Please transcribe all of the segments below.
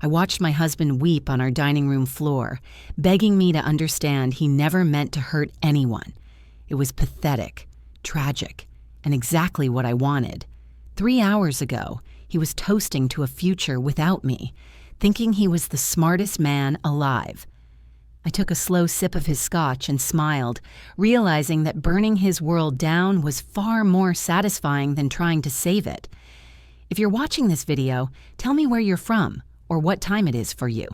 I watched my husband weep on our dining room floor, begging me to understand he never meant to hurt anyone. It was pathetic, tragic, and exactly what I wanted. 3 hours ago, he was toasting to a future without me, thinking he was the smartest man alive. I took a slow sip of his scotch and smiled, realizing that burning his world down was far more satisfying than trying to save it. If you're watching this video, tell me where you're from or what time it is for you.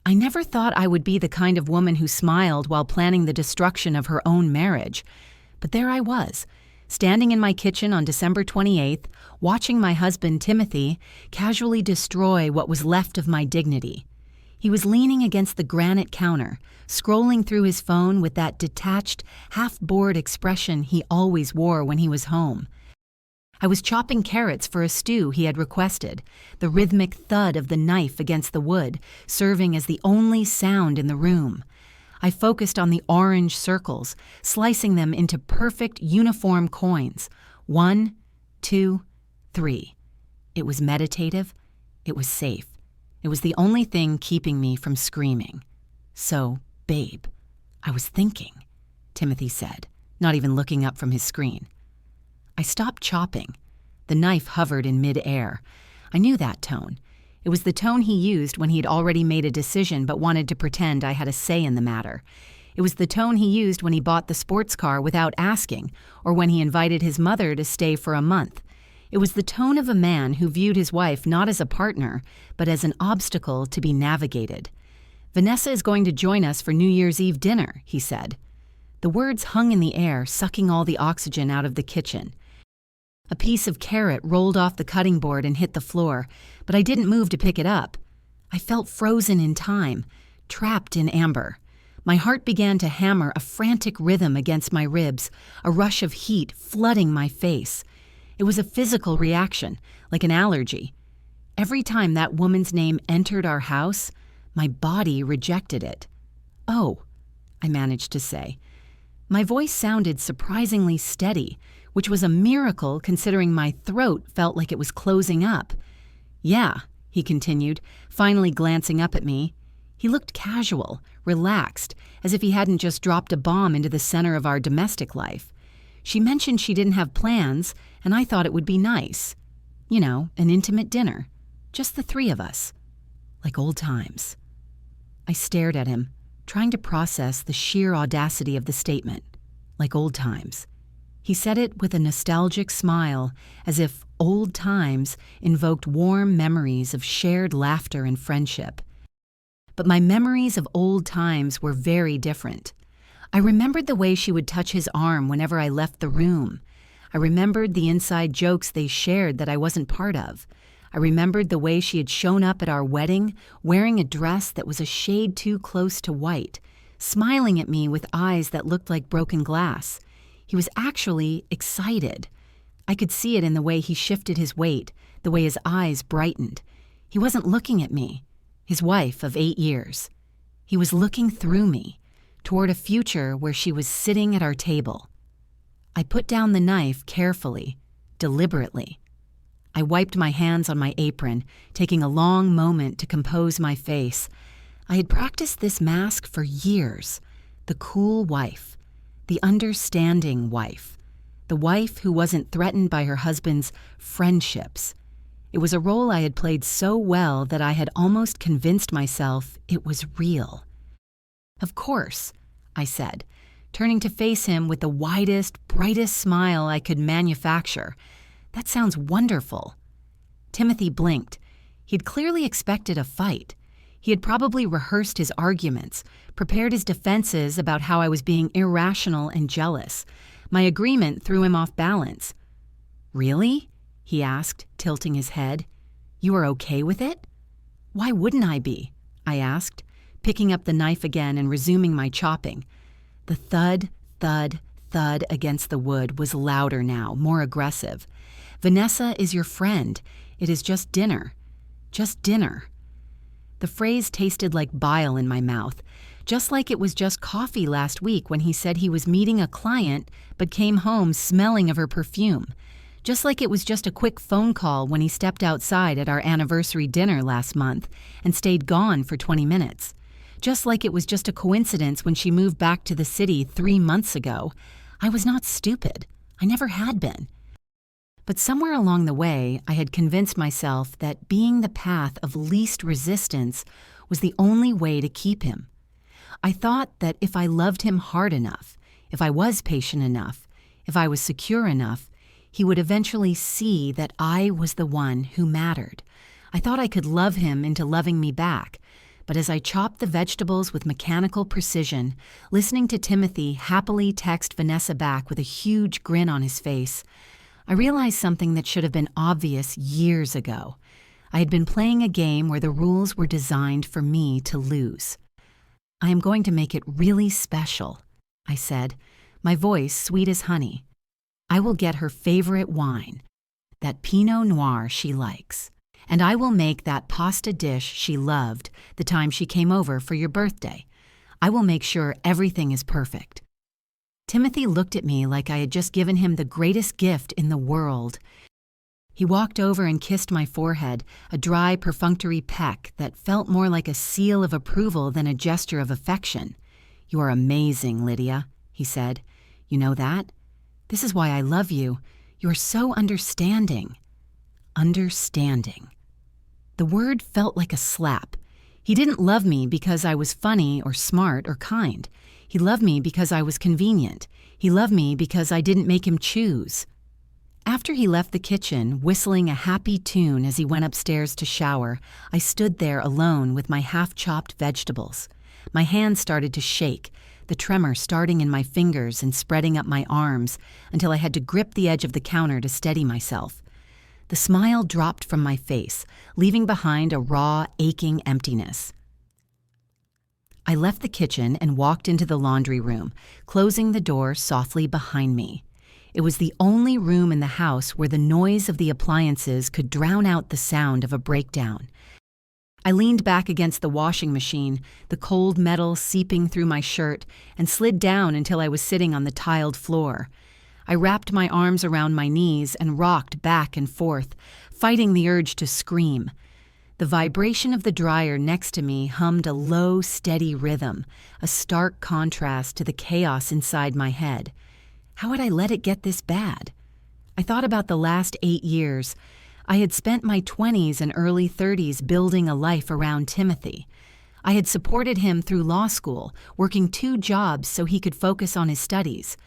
I never thought I would be the kind of woman who smiled while planning the destruction of her own marriage. But there I was, standing in my kitchen on December 28th, watching my husband, Timothy, casually destroy what was left of my dignity. He was leaning against the granite counter, scrolling through his phone with that detached, half-bored expression he always wore when he was home. I was chopping carrots for a stew he had requested, the rhythmic thud of the knife against the wood serving as the only sound in the room. I focused on the orange circles, slicing them into perfect uniform coins. 1, 2, 3. It was meditative. It was safe. It was the only thing keeping me from screaming. "So, babe, I was thinking," Timothy said, not even looking up from his screen. I stopped chopping. The knife hovered in mid-air. I knew that tone. It was the tone he used when he had already made a decision but wanted to pretend I had a say in the matter. It was the tone he used when he bought the sports car without asking, or when he invited his mother to stay for a month. It was the tone of a man who viewed his wife not as a partner, but as an obstacle to be navigated. "Vanessa is going to join us for New Year's Eve dinner," he said. The words hung in the air, sucking all the oxygen out of the kitchen. A piece of carrot rolled off the cutting board and hit the floor, but I didn't move to pick it up. I felt frozen in time, trapped in amber. My heart began to hammer a frantic rhythm against my ribs, a rush of heat flooding my face. It was a physical reaction, like an allergy. Every time that woman's name entered our house, my body rejected it. "Oh," I managed to say. My voice sounded surprisingly steady, which was a miracle considering my throat felt like it was closing up. "Yeah," he continued, finally glancing up at me. He looked casual, relaxed, as if he hadn't just dropped a bomb into the center of our domestic life. "She mentioned she didn't have plans, and I thought it would be nice. You know, an intimate dinner. Just the three of us. Like old times." I stared at him, trying to process the sheer audacity of the statement. Like old times. He said it with a nostalgic smile, as if old times invoked warm memories of shared laughter and friendship. But my memories of old times were very different. I remembered the way she would touch his arm whenever I left the room. I remembered the inside jokes they shared that I wasn't part of. I remembered the way she had shown up at our wedding, wearing a dress that was a shade too close to white, smiling at me with eyes that looked like broken glass. He was actually excited. I could see it in the way he shifted his weight, the way his eyes brightened. He wasn't looking at me, his wife of 8 years. He was looking through me, toward a future where she was sitting at our table. I put down the knife carefully, deliberately. I wiped my hands on my apron, taking a long moment to compose my face. I had practiced this mask for years. The cool wife. The understanding wife. The wife who wasn't threatened by her husband's friendships. It was a role I had played so well that I had almost convinced myself it was real. "Of course," I said, turning to face him with the widest, brightest smile I could manufacture. "That sounds wonderful." Timothy blinked. He'd clearly expected a fight. He had probably rehearsed his arguments, prepared his defenses about how I was being irrational and jealous. My agreement threw him off balance. "Really?" he asked, tilting his head. "You are okay with it?" "Why wouldn't I be?" I asked, picking up the knife again and resuming my chopping. The thud, thud, thud against the wood was louder now, more aggressive. "Vanessa is your friend. It is just dinner. Just dinner." The phrase tasted like bile in my mouth, just like it was just coffee last week when he said he was meeting a client but came home smelling of her perfume. Just like it was just a quick phone call when he stepped outside at our anniversary dinner last month and stayed gone for 20 minutes. Just like it was just a coincidence when she moved back to the city 3 months ago. I was not stupid. I never had been. But somewhere along the way, I had convinced myself that being the path of least resistance was the only way to keep him. I thought that if I loved him hard enough, if I was patient enough, if I was secure enough, he would eventually see that I was the one who mattered. I thought I could love him into loving me back, but as I chopped the vegetables with mechanical precision, listening to Timothy happily text Vanessa back with a huge grin on his face, I realized something that should have been obvious years ago. I had been playing a game where the rules were designed for me to lose. "I am going to make it really special," I said, my voice sweet as honey. "I will get her favorite wine, that Pinot Noir she likes, and I will make that pasta dish she loved the time she came over for your birthday. I will make sure everything is perfect." Timothy looked at me like I had just given him the greatest gift in the world. He walked over and kissed my forehead, a dry, perfunctory peck that felt more like a seal of approval than a gesture of affection. "You are amazing, Lydia," he said. "You know that? This is why I love you. You are so understanding." Understanding. The word felt like a slap. He didn't love me because I was funny or smart or kind. He loved me because I was convenient. He loved me because I didn't make him choose. After he left the kitchen, whistling a happy tune as he went upstairs to shower, I stood there alone with my half-chopped vegetables. My hands started to shake, the tremor starting in my fingers and spreading up my arms until I had to grip the edge of the counter to steady myself. The smile dropped from my face, leaving behind a raw, aching emptiness. I left the kitchen and walked into the laundry room, closing the door softly behind me. It was the only room in the house where the noise of the appliances could drown out the sound of a breakdown. I leaned back against the washing machine, the cold metal seeping through my shirt, and slid down until I was sitting on the tiled floor. I wrapped my arms around my knees and rocked back and forth, fighting the urge to scream. The vibration of the dryer next to me hummed a low, steady rhythm, a stark contrast to the chaos inside my head. How had I let it get this bad? I thought about the last 8 years. I had spent my 20s and early 30s building a life around Timothy. I had supported him through law school, working 2 jobs so he could focus on his studies.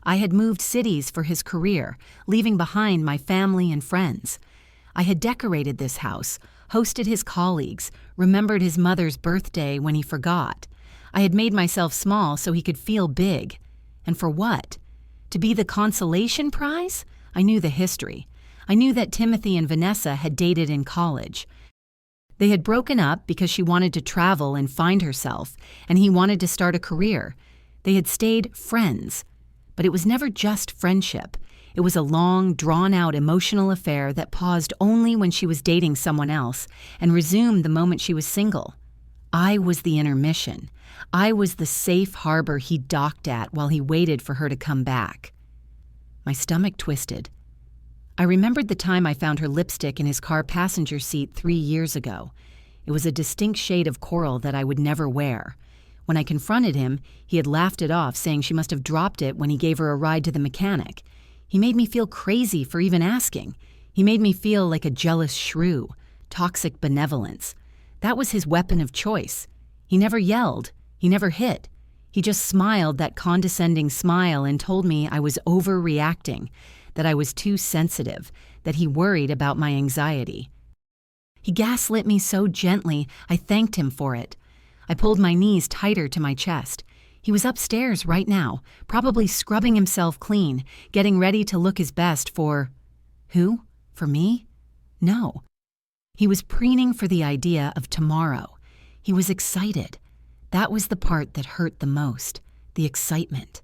I had moved cities for his career, leaving behind my family and friends. I had decorated this house, hosted his colleagues, remembered his mother's birthday when he forgot. I had made myself small so he could feel big. And for what? To be the consolation prize? I knew the history. I knew that Timothy and Vanessa had dated in college. They had broken up because she wanted to travel and find herself, and he wanted to start a career. They had stayed friends. But it was never just friendship. It was a long, drawn-out emotional affair that paused only when she was dating someone else and resumed the moment she was single. I was the intermission. I was the safe harbor he docked at while he waited for her to come back. My stomach twisted. I remembered the time I found her lipstick in his car passenger seat 3 years ago. It was a distinct shade of coral that I would never wear. When I confronted him, he had laughed it off, saying she must have dropped it when he gave her a ride to the mechanic. He made me feel crazy for even asking. He made me feel like a jealous shrew, toxic benevolence. That was his weapon of choice. He never yelled. He never hit. He just smiled that condescending smile and told me I was overreacting, that I was too sensitive, that he worried about my anxiety. He gaslit me so gently, I thanked him for it. I pulled my knees tighter to my chest. He was upstairs right now, probably scrubbing himself clean, getting ready to look his best for... Who? For me? No. He was preening for the idea of tomorrow. He was excited. That was the part that hurt the most, the excitement.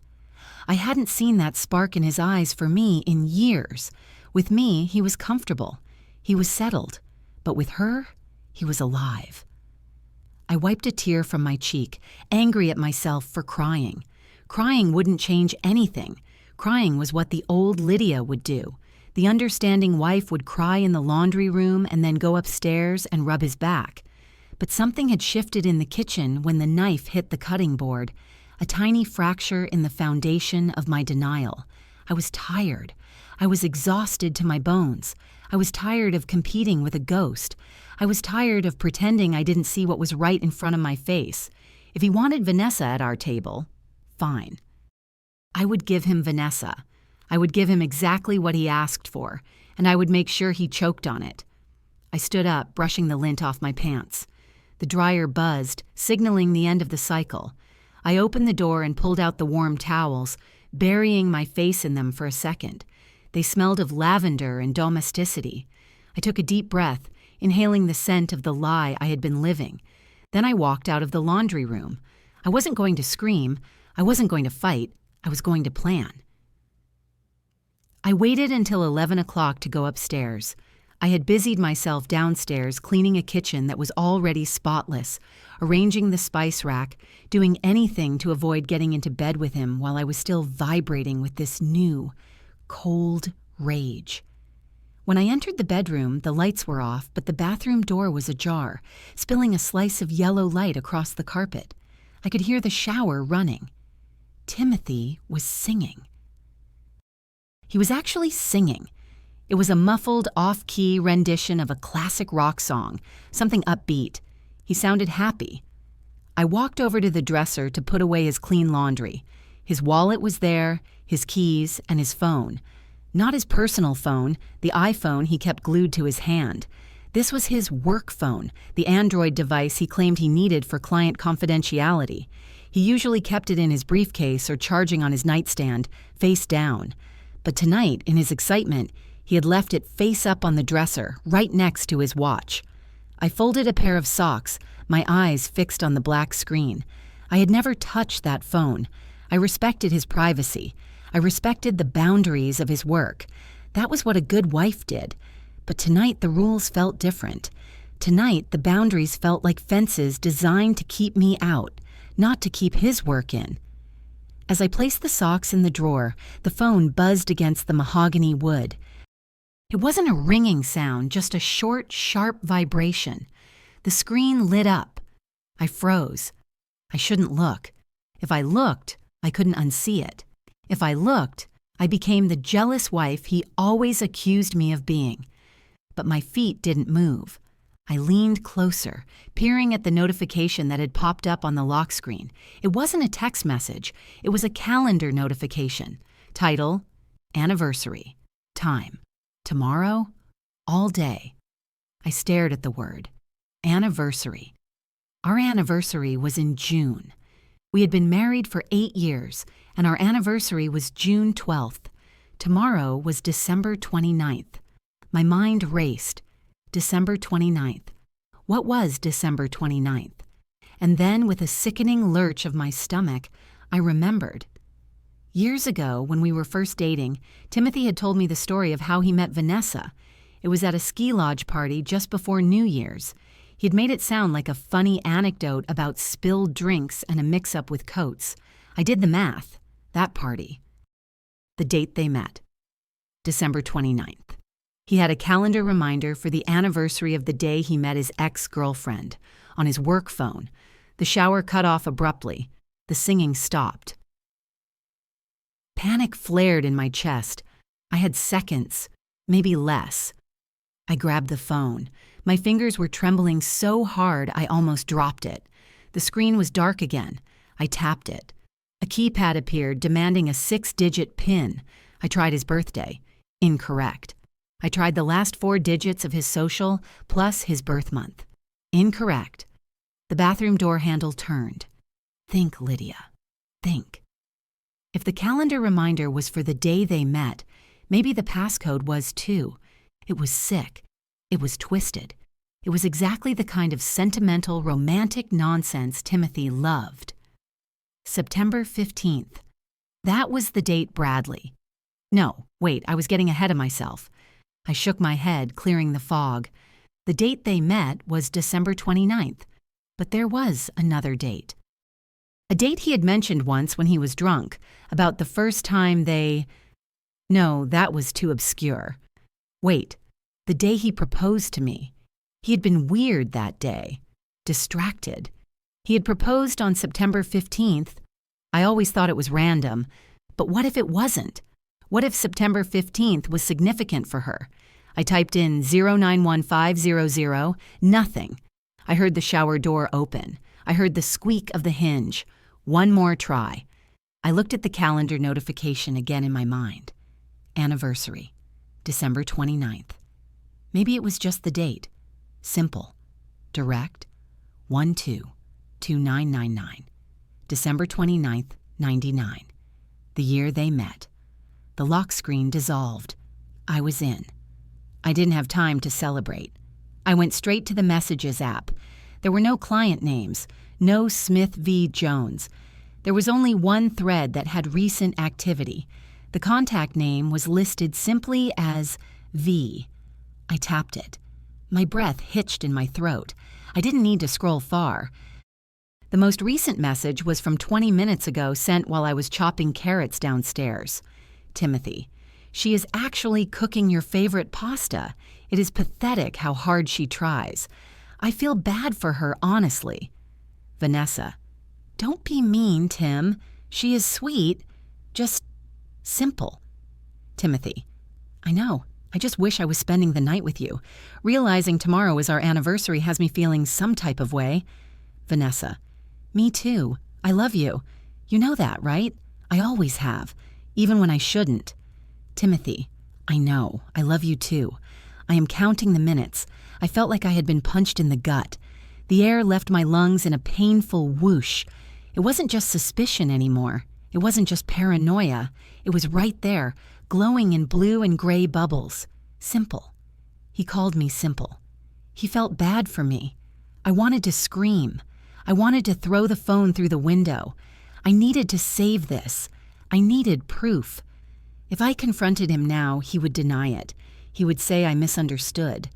I hadn't seen that spark in his eyes for me in years. With me, he was comfortable. He was settled. But with her, he was alive. I wiped a tear from my cheek, angry at myself for crying. Crying wouldn't change anything. Crying was what the old Lydia would do. The understanding wife would cry in the laundry room and then go upstairs and rub his back. But something had shifted in the kitchen when the knife hit the cutting board, a tiny fracture in the foundation of my denial. I was tired. I was exhausted to my bones. I was tired of competing with a ghost. I was tired of pretending I didn't see what was right in front of my face. If he wanted Vanessa at our table, fine. I would give him Vanessa. I would give him exactly what he asked for, and I would make sure he choked on it. I stood up, brushing the lint off my pants. The dryer buzzed, signaling the end of the cycle. I opened the door and pulled out the warm towels, burying my face in them for a second. They smelled of lavender and domesticity. I took a deep breath, inhaling the scent of the lie I had been living. Then I walked out of the laundry room. I wasn't going to scream. I wasn't going to fight. I was going to plan. I waited until 11 o'clock to go upstairs. I had busied myself downstairs cleaning a kitchen that was already spotless, arranging the spice rack, doing anything to avoid getting into bed with him while I was still vibrating with this new, cold rage. When I entered the bedroom, the lights were off, but the bathroom door was ajar, spilling a slice of yellow light across the carpet. I could hear the shower running. Timothy was singing. He was actually singing. It was a muffled, off-key rendition of a classic rock song, something upbeat. He sounded happy. I walked over to the dresser to put away his clean laundry. His wallet was there, his keys, and his phone. Not his personal phone, the iPhone he kept glued to his hand. This was his work phone, the Android device he claimed he needed for client confidentiality. He usually kept it in his briefcase or charging on his nightstand, face down. But tonight, in his excitement, he had left it face up on the dresser, right next to his watch. I folded a pair of socks, my eyes fixed on the black screen. I had never touched that phone. I respected his privacy. I respected the boundaries of his work. That was what a good wife did. But tonight the rules felt different. Tonight the boundaries felt like fences designed to keep me out, not to keep his work in. As I placed the socks in the drawer, the phone buzzed against the mahogany wood. It wasn't a ringing sound, just a short, sharp vibration. The screen lit up. I froze. I shouldn't look. If I looked, I couldn't unsee it. If I looked, I became the jealous wife he always accused me of being. But my feet didn't move. I leaned closer, peering at the notification that had popped up on the lock screen. It wasn't a text message. It was a calendar notification. Title, Anniversary. Time, tomorrow, all day. I stared at the word. Anniversary. Our anniversary was in June. We had been married for 8 years, and our anniversary was June 12th. Tomorrow was December 29th. My mind raced. December 29th. What was December 29th? And then, with a sickening lurch of my stomach, I remembered. Years ago, when we were first dating, Timothy had told me the story of how he met Vanessa. It was at a ski lodge party just before New Year's. He'd made it sound like a funny anecdote about spilled drinks and a mix-up with coats. I did the math. That party. The date they met. December 29th. He had a calendar reminder for the anniversary of the day he met his ex-girlfriend on his work phone. The shower cut off abruptly. The singing stopped. Panic flared in my chest. I had seconds, maybe less. I grabbed the phone. My fingers were trembling so hard I almost dropped it. The screen was dark again. I tapped it. A keypad appeared demanding a 6-digit PIN. I tried his birthday. Incorrect. I tried the last 4 digits of his social plus his birth month. Incorrect. The bathroom door handle turned. Think, Lydia. Think. If the calendar reminder was for the day they met, maybe the passcode was too. It was sick. It was twisted. It was exactly the kind of sentimental, romantic nonsense Timothy loved. September 15th. That was the date Bradley. No, wait, I was getting ahead of myself. I shook my head, clearing the fog. The date they met was December 29th, but there was another date. A date he had mentioned once when he was drunk, about the first time they... No, that was too obscure. Wait, the day he proposed to me. He had been weird that day, distracted. He had proposed on September 15th. I always thought it was random, but what if it wasn't? What if September 15th was significant for her? I typed in 091500, nothing. I heard the shower door open. I heard the squeak of the hinge. One more try. I looked at the calendar notification again in my mind. Anniversary, December 29th. Maybe it was just the date. Simple. Direct. 122999. December 29th, 99. The year they met. The lock screen dissolved. I was in. I didn't have time to celebrate. I went straight to the Messages app. There were no client names, no Smith v. Jones. There was only one thread that had recent activity. The contact name was listed simply as V. I tapped it. My breath hitched in my throat. I didn't need to scroll far. The most recent message was from 20 minutes ago, sent while I was chopping carrots downstairs. Timothy, she is actually cooking your favorite pasta. It is pathetic how hard she tries. I feel bad for her, honestly. Vanessa, don't be mean, Tim. She is sweet, just simple. Timothy, I know. I just wish I was spending the night with you. Realizing tomorrow is our anniversary has me feeling some type of way. Vanessa, me too. I love you. You know that, right? I always have, even when I shouldn't. Timothy, I know. I love you too. I am counting the minutes. I felt like I had been punched in the gut. The air left my lungs in a painful whoosh. It wasn't just suspicion anymore. It wasn't just paranoia. It was right there, glowing in blue and gray bubbles. Simple. He called me simple. He felt bad for me. I wanted to scream. I wanted to throw the phone through the window. I needed to save this. I needed proof. If I confronted him now, he would deny it. He would say I misunderstood.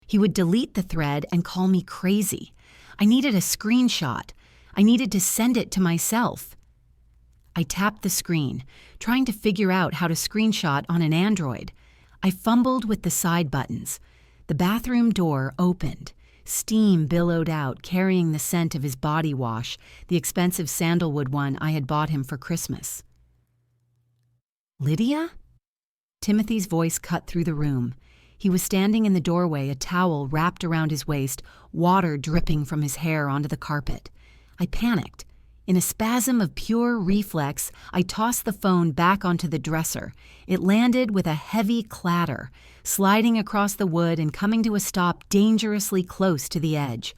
He would delete the thread and call me crazy. I needed a screenshot. I needed to send it to myself. I tapped the screen, trying to figure out how to screenshot on an Android. I fumbled with the side buttons. The bathroom door opened. Steam billowed out, carrying the scent of his body wash, the expensive sandalwood one I had bought him for Christmas. Lydia? Timothy's voice cut through the room. He was standing in the doorway, a towel wrapped around his waist, water dripping from his hair onto the carpet. I panicked. In a spasm of pure reflex, I tossed the phone back onto the dresser. It landed with a heavy clatter, sliding across the wood and coming to a stop dangerously close to the edge.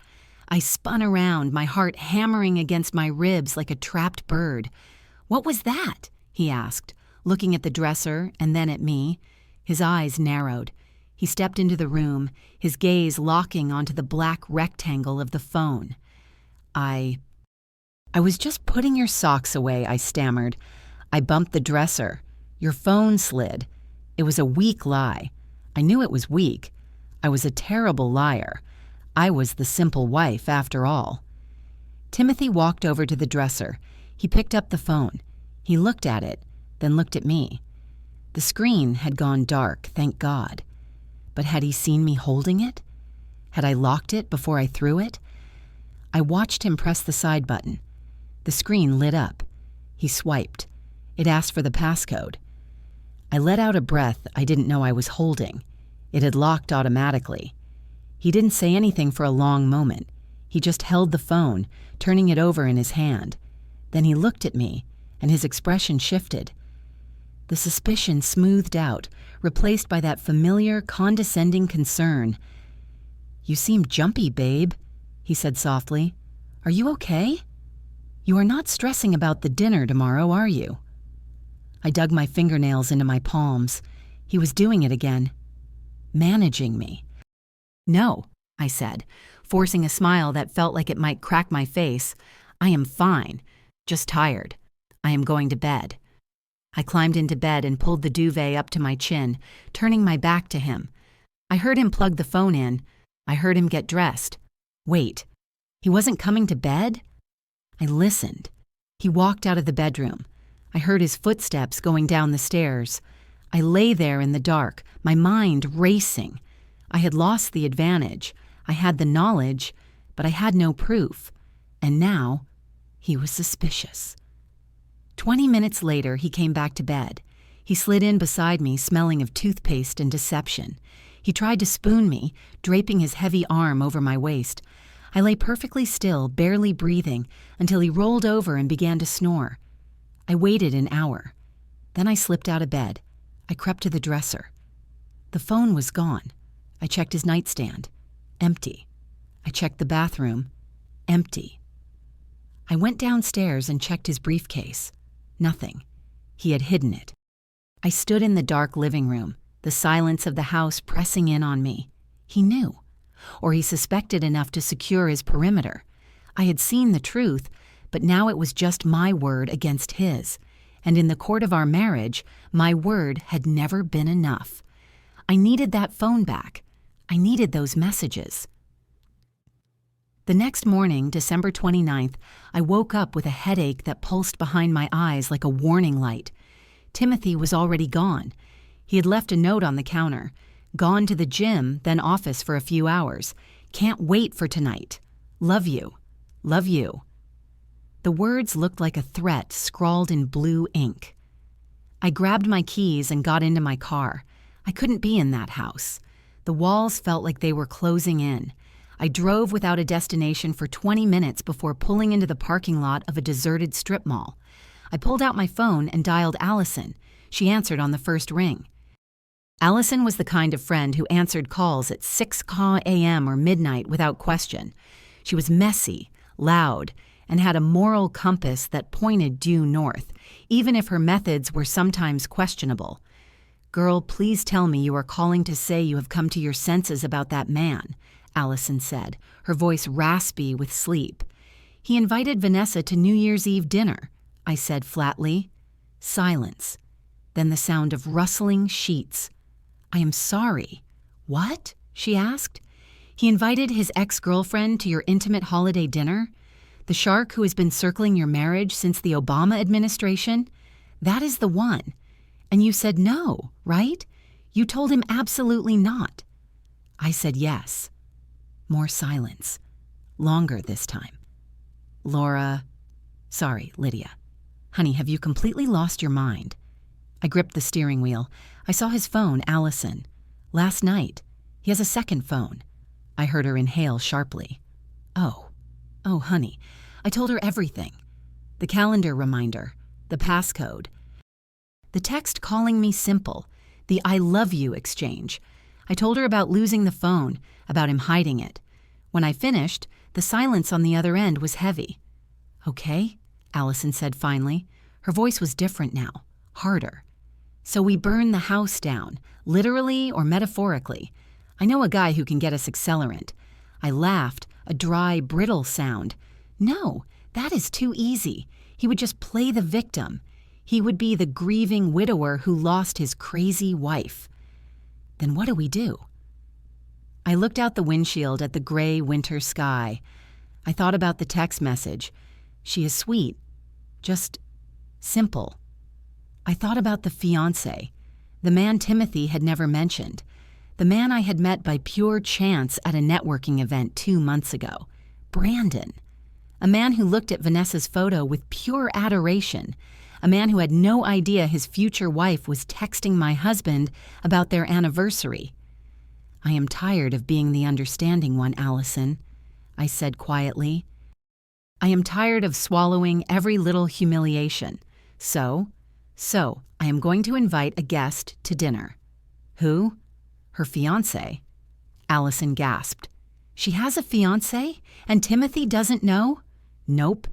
I spun around, my heart hammering against my ribs like a trapped bird. "What was that?" he asked, looking at the dresser and then at me. His eyes narrowed. He stepped into the room, his gaze locking onto the black rectangle of the phone. I was just putting your socks away, I stammered. I bumped the dresser. Your phone slid. It was a weak lie. I knew it was weak. I was a terrible liar. I was the simple wife, after all. Timothy walked over to the dresser. He picked up the phone. He looked at it, then looked at me. The screen had gone dark, thank God. But had he seen me holding it? Had I locked it before I threw it? I watched him press the side button. The screen lit up. He swiped. It asked for the passcode. I let out a breath I didn't know I was holding. It had locked automatically. He didn't say anything for a long moment. He just held the phone, turning it over in his hand. Then he looked at me, and his expression shifted. The suspicion smoothed out, replaced by that familiar, condescending concern. "You seem jumpy, babe," he said softly. "Are you okay? You are not stressing about the dinner tomorrow, are you?" I dug my fingernails into my palms. He was doing it again. Managing me. "No," I said, forcing a smile that felt like it might crack my face. "I am fine, just tired. I am going to bed." I climbed into bed and pulled the duvet up to my chin, turning my back to him. I heard him plug the phone in. I heard him get dressed. Wait, he wasn't coming to bed? I listened. He walked out of the bedroom. I heard his footsteps going down the stairs. I lay there in the dark, my mind racing. I had lost the advantage. I had the knowledge, but I had no proof. And now, he was suspicious. 20 minutes later, he came back to bed. He slid in beside me, smelling of toothpaste and deception. He tried to spoon me, draping his heavy arm over my waist. I lay perfectly still, barely breathing, until he rolled over and began to snore. I waited an hour. Then I slipped out of bed. I crept to the dresser. The phone was gone. I checked his nightstand. Empty. I checked the bathroom. Empty. I went downstairs and checked his briefcase. Nothing. He had hidden it. I stood in the dark living room, the silence of the house pressing in on me. He knew. Or he suspected enough to secure his perimeter. I had seen the truth, but now it was just my word against his. And in the court of our marriage, my word had never been enough. I needed that phone back. I needed those messages. The next morning, December 29th, I woke up with a headache that pulsed behind my eyes like a warning light. Timothy was already gone. He had left a note on the counter. Gone to the gym, then office for a few hours. Can't wait for tonight. Love you. Love you. The words looked like a threat scrawled in blue ink. I grabbed my keys and got into my car. I couldn't be in that house. The walls felt like they were closing in. I drove without a destination for 20 minutes before pulling into the parking lot of a deserted strip mall. I pulled out my phone and dialed Allison. She answered on the first ring. Allison was the kind of friend who answered calls at 6 a.m. or midnight without question. She was messy, loud, and had a moral compass that pointed due north, even if her methods were sometimes questionable. "Girl, please tell me you are calling to say you have come to your senses about that man," Allison said, her voice raspy with sleep. "He invited Vanessa to New Year's Eve dinner," I said flatly. Silence. Then the sound of rustling sheets. "I am sorry." "What?" she asked. "He invited his ex-girlfriend to your intimate holiday dinner? The shark who has been circling your marriage since the Obama administration? That is the one. And you said no, right? You told him absolutely not." I said yes. More silence. Longer this time. Lydia. Honey, have you completely lost your mind?" I gripped the steering wheel. I saw his phone, Allison. "Last night. He has a second phone." I heard her inhale sharply. Oh, honey, I told her everything. The calendar reminder, the passcode. The text calling me simple, the "I love you" exchange. I told her about losing the phone, about him hiding it. When I finished, the silence on the other end was heavy. "Okay," Allison said finally. Her voice was different now, harder. "So we burned the house down, literally or metaphorically. I know a guy who can get us accelerant." I laughed, a dry, brittle sound. "No, that is too easy. He would just play the victim. He would be the grieving widower who lost his crazy wife." "Then what do we do?" I looked out the windshield at the gray winter sky. I thought about the text message. She is sweet. Just simple. I thought about the fiancé, the man Timothy had never mentioned, the man I had met by pure chance at a networking event 2 months ago, Brandon. A man who looked at Vanessa's photo with pure adoration, a man who had no idea his future wife was texting my husband about their anniversary. "I am tired of being the understanding one, Allison," I said quietly. "I am tired of swallowing every little humiliation. So I am going to invite a guest to dinner." "Who?" "Her fiancé." Allison gasped. "She has a fiancé? And Timothy doesn't know?" "Nope.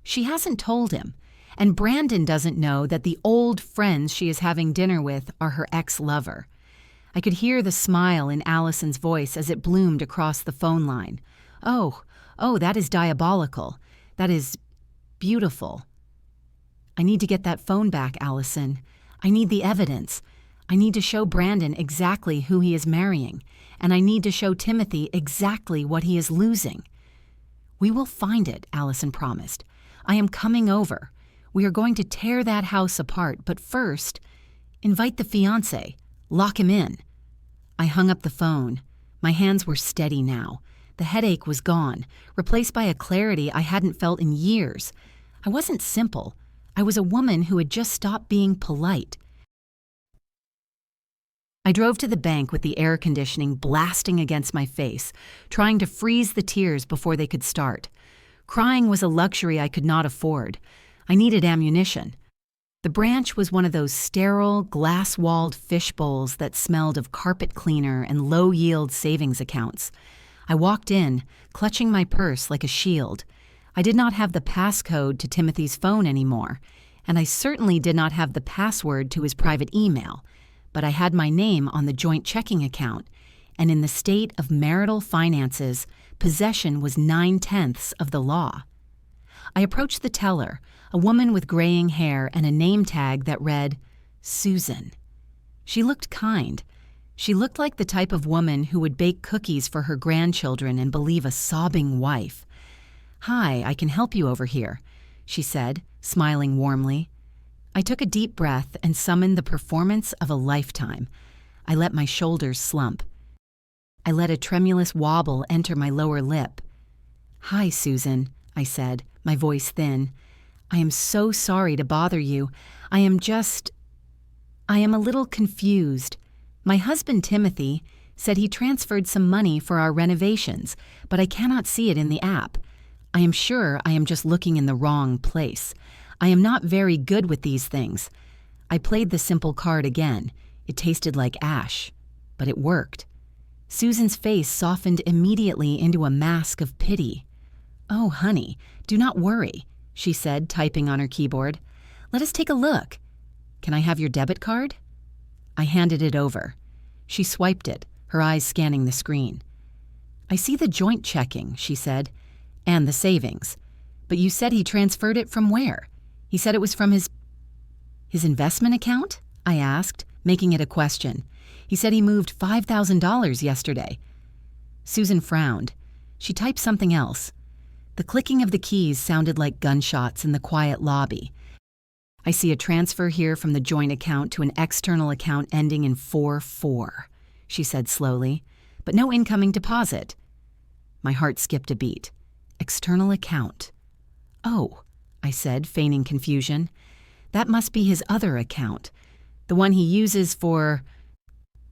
She hasn't told him. And Brandon doesn't know that the old friends she is having dinner with are her ex-lover." I could hear the smile in Allison's voice as it bloomed across the phone line. Oh, that is diabolical. That is beautiful. "I need to get that phone back, Allison. I need the evidence. I need to show Brandon exactly who he is marrying, and I need to show Timothy exactly what he is losing." "We will find it," Allison promised. "I am coming over. We are going to tear that house apart, but first, Invite the fiancé. Lock him in. I hung up the phone. My hands were steady now. The headache was gone, replaced by a clarity I hadn't felt in years. I wasn't simple. I was a woman who had just stopped being polite. I drove to the bank with the air conditioning blasting against my face, trying to freeze the tears before they could start. Crying was a luxury I could not afford. I needed ammunition. The branch was one of those sterile, glass-walled fish bowls that smelled of carpet cleaner and low-yield savings accounts. I walked in, clutching my purse like a shield. I did not have the passcode to Timothy's phone anymore, and I certainly did not have the password to his private email, but I had my name on the joint checking account, and in the state of marital finances, possession was 9/10 of the law. I approached the teller, a woman with graying hair and a name tag that read, Susan. She looked kind. She looked like the type of woman who would bake cookies for her grandchildren and believe a sobbing wife. "Hi, I can help you over here," she said, smiling warmly. I took a deep breath and summoned the performance of a lifetime. I let my shoulders slump. I let a tremulous wobble enter my lower lip. "Hi, Susan," I said, my voice thin. "I am so sorry to bother you. I am a little confused. My husband, Timothy, said he transferred some money for our renovations, but I cannot see it in the app. I am sure I am just looking in the wrong place. I am not very good with these things." I played the simple card again. It tasted like ash, but it worked. Susan's face softened immediately into a mask of pity. "Oh, honey, do not worry," she said, typing on her keyboard. "Let us take a look. Can I have your debit card?" I handed it over. She swiped it, her eyes scanning the screen. "I see the joint checking," she said, "and the savings. But you said he transferred it from where? He said it was from his investment account?" I asked, making it a question. "He said he moved $5,000 yesterday." Susan frowned. She typed something else. The clicking of the keys sounded like gunshots in the quiet lobby. "I see a transfer here from the joint account to an external account ending in 44, she said slowly, "but no incoming deposit." My heart skipped a beat. External account. "Oh," I said, feigning confusion. "That must be his other account, the one he uses for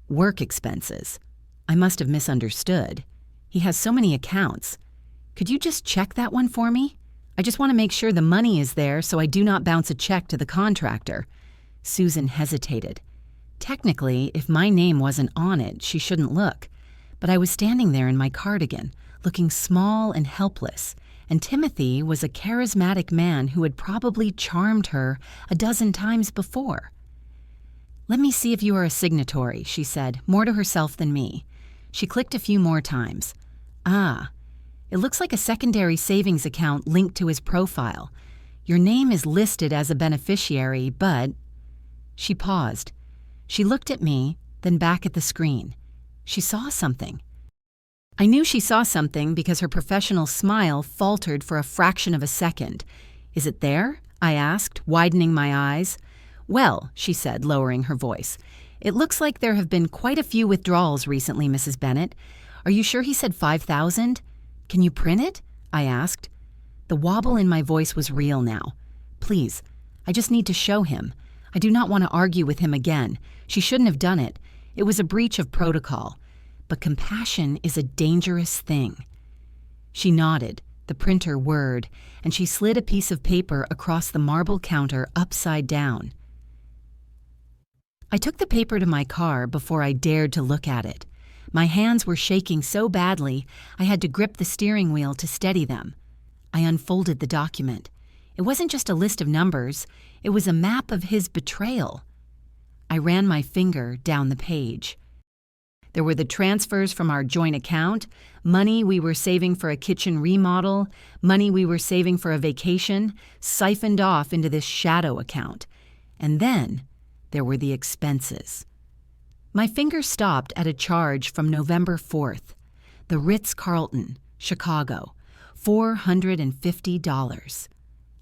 work expenses. I must have misunderstood. He has so many accounts. Could you just check that one for me? I just want to make sure the money is there so I do not bounce a check to the contractor." Susan hesitated. Technically, if my name wasn't on it, she shouldn't look. But I was standing there in my cardigan, looking small and helpless, and Timothy was a charismatic man who had probably charmed her a dozen times before. "Let me see if you are a signatory," she said, more to herself than me. She clicked a few more times. "Ah. It looks like a secondary savings account linked to his profile. Your name is listed as a beneficiary, but—" She paused. She looked at me, then back at the screen. She saw something. I knew she saw something because her professional smile faltered for a fraction of a second. "Is it there?" I asked, widening my eyes. "Well," she said, lowering her voice, "it looks like there have been quite a few withdrawals recently, Mrs. Bennett. Are you sure he said 5,000? Can you print it?" I asked. The wobble in my voice was real now. "Please, I just need to show him. I do not want to argue with him again. She shouldn't have done it. It was a breach of protocol. But compassion is a dangerous thing." She nodded, the printer whirred, and she slid a piece of paper across the marble counter upside down. I took the paper to my car before I dared to look at it. My hands were shaking so badly, I had to grip the steering wheel to steady them. I unfolded the document. It wasn't just a list of numbers, it was a map of his betrayal. I ran my finger down the page. There were the transfers from our joint account, money we were saving for a kitchen remodel, money we were saving for a vacation, siphoned off into this shadow account. And then there were the expenses. My finger stopped at a charge from November 4th. The Ritz-Carlton, Chicago, $450.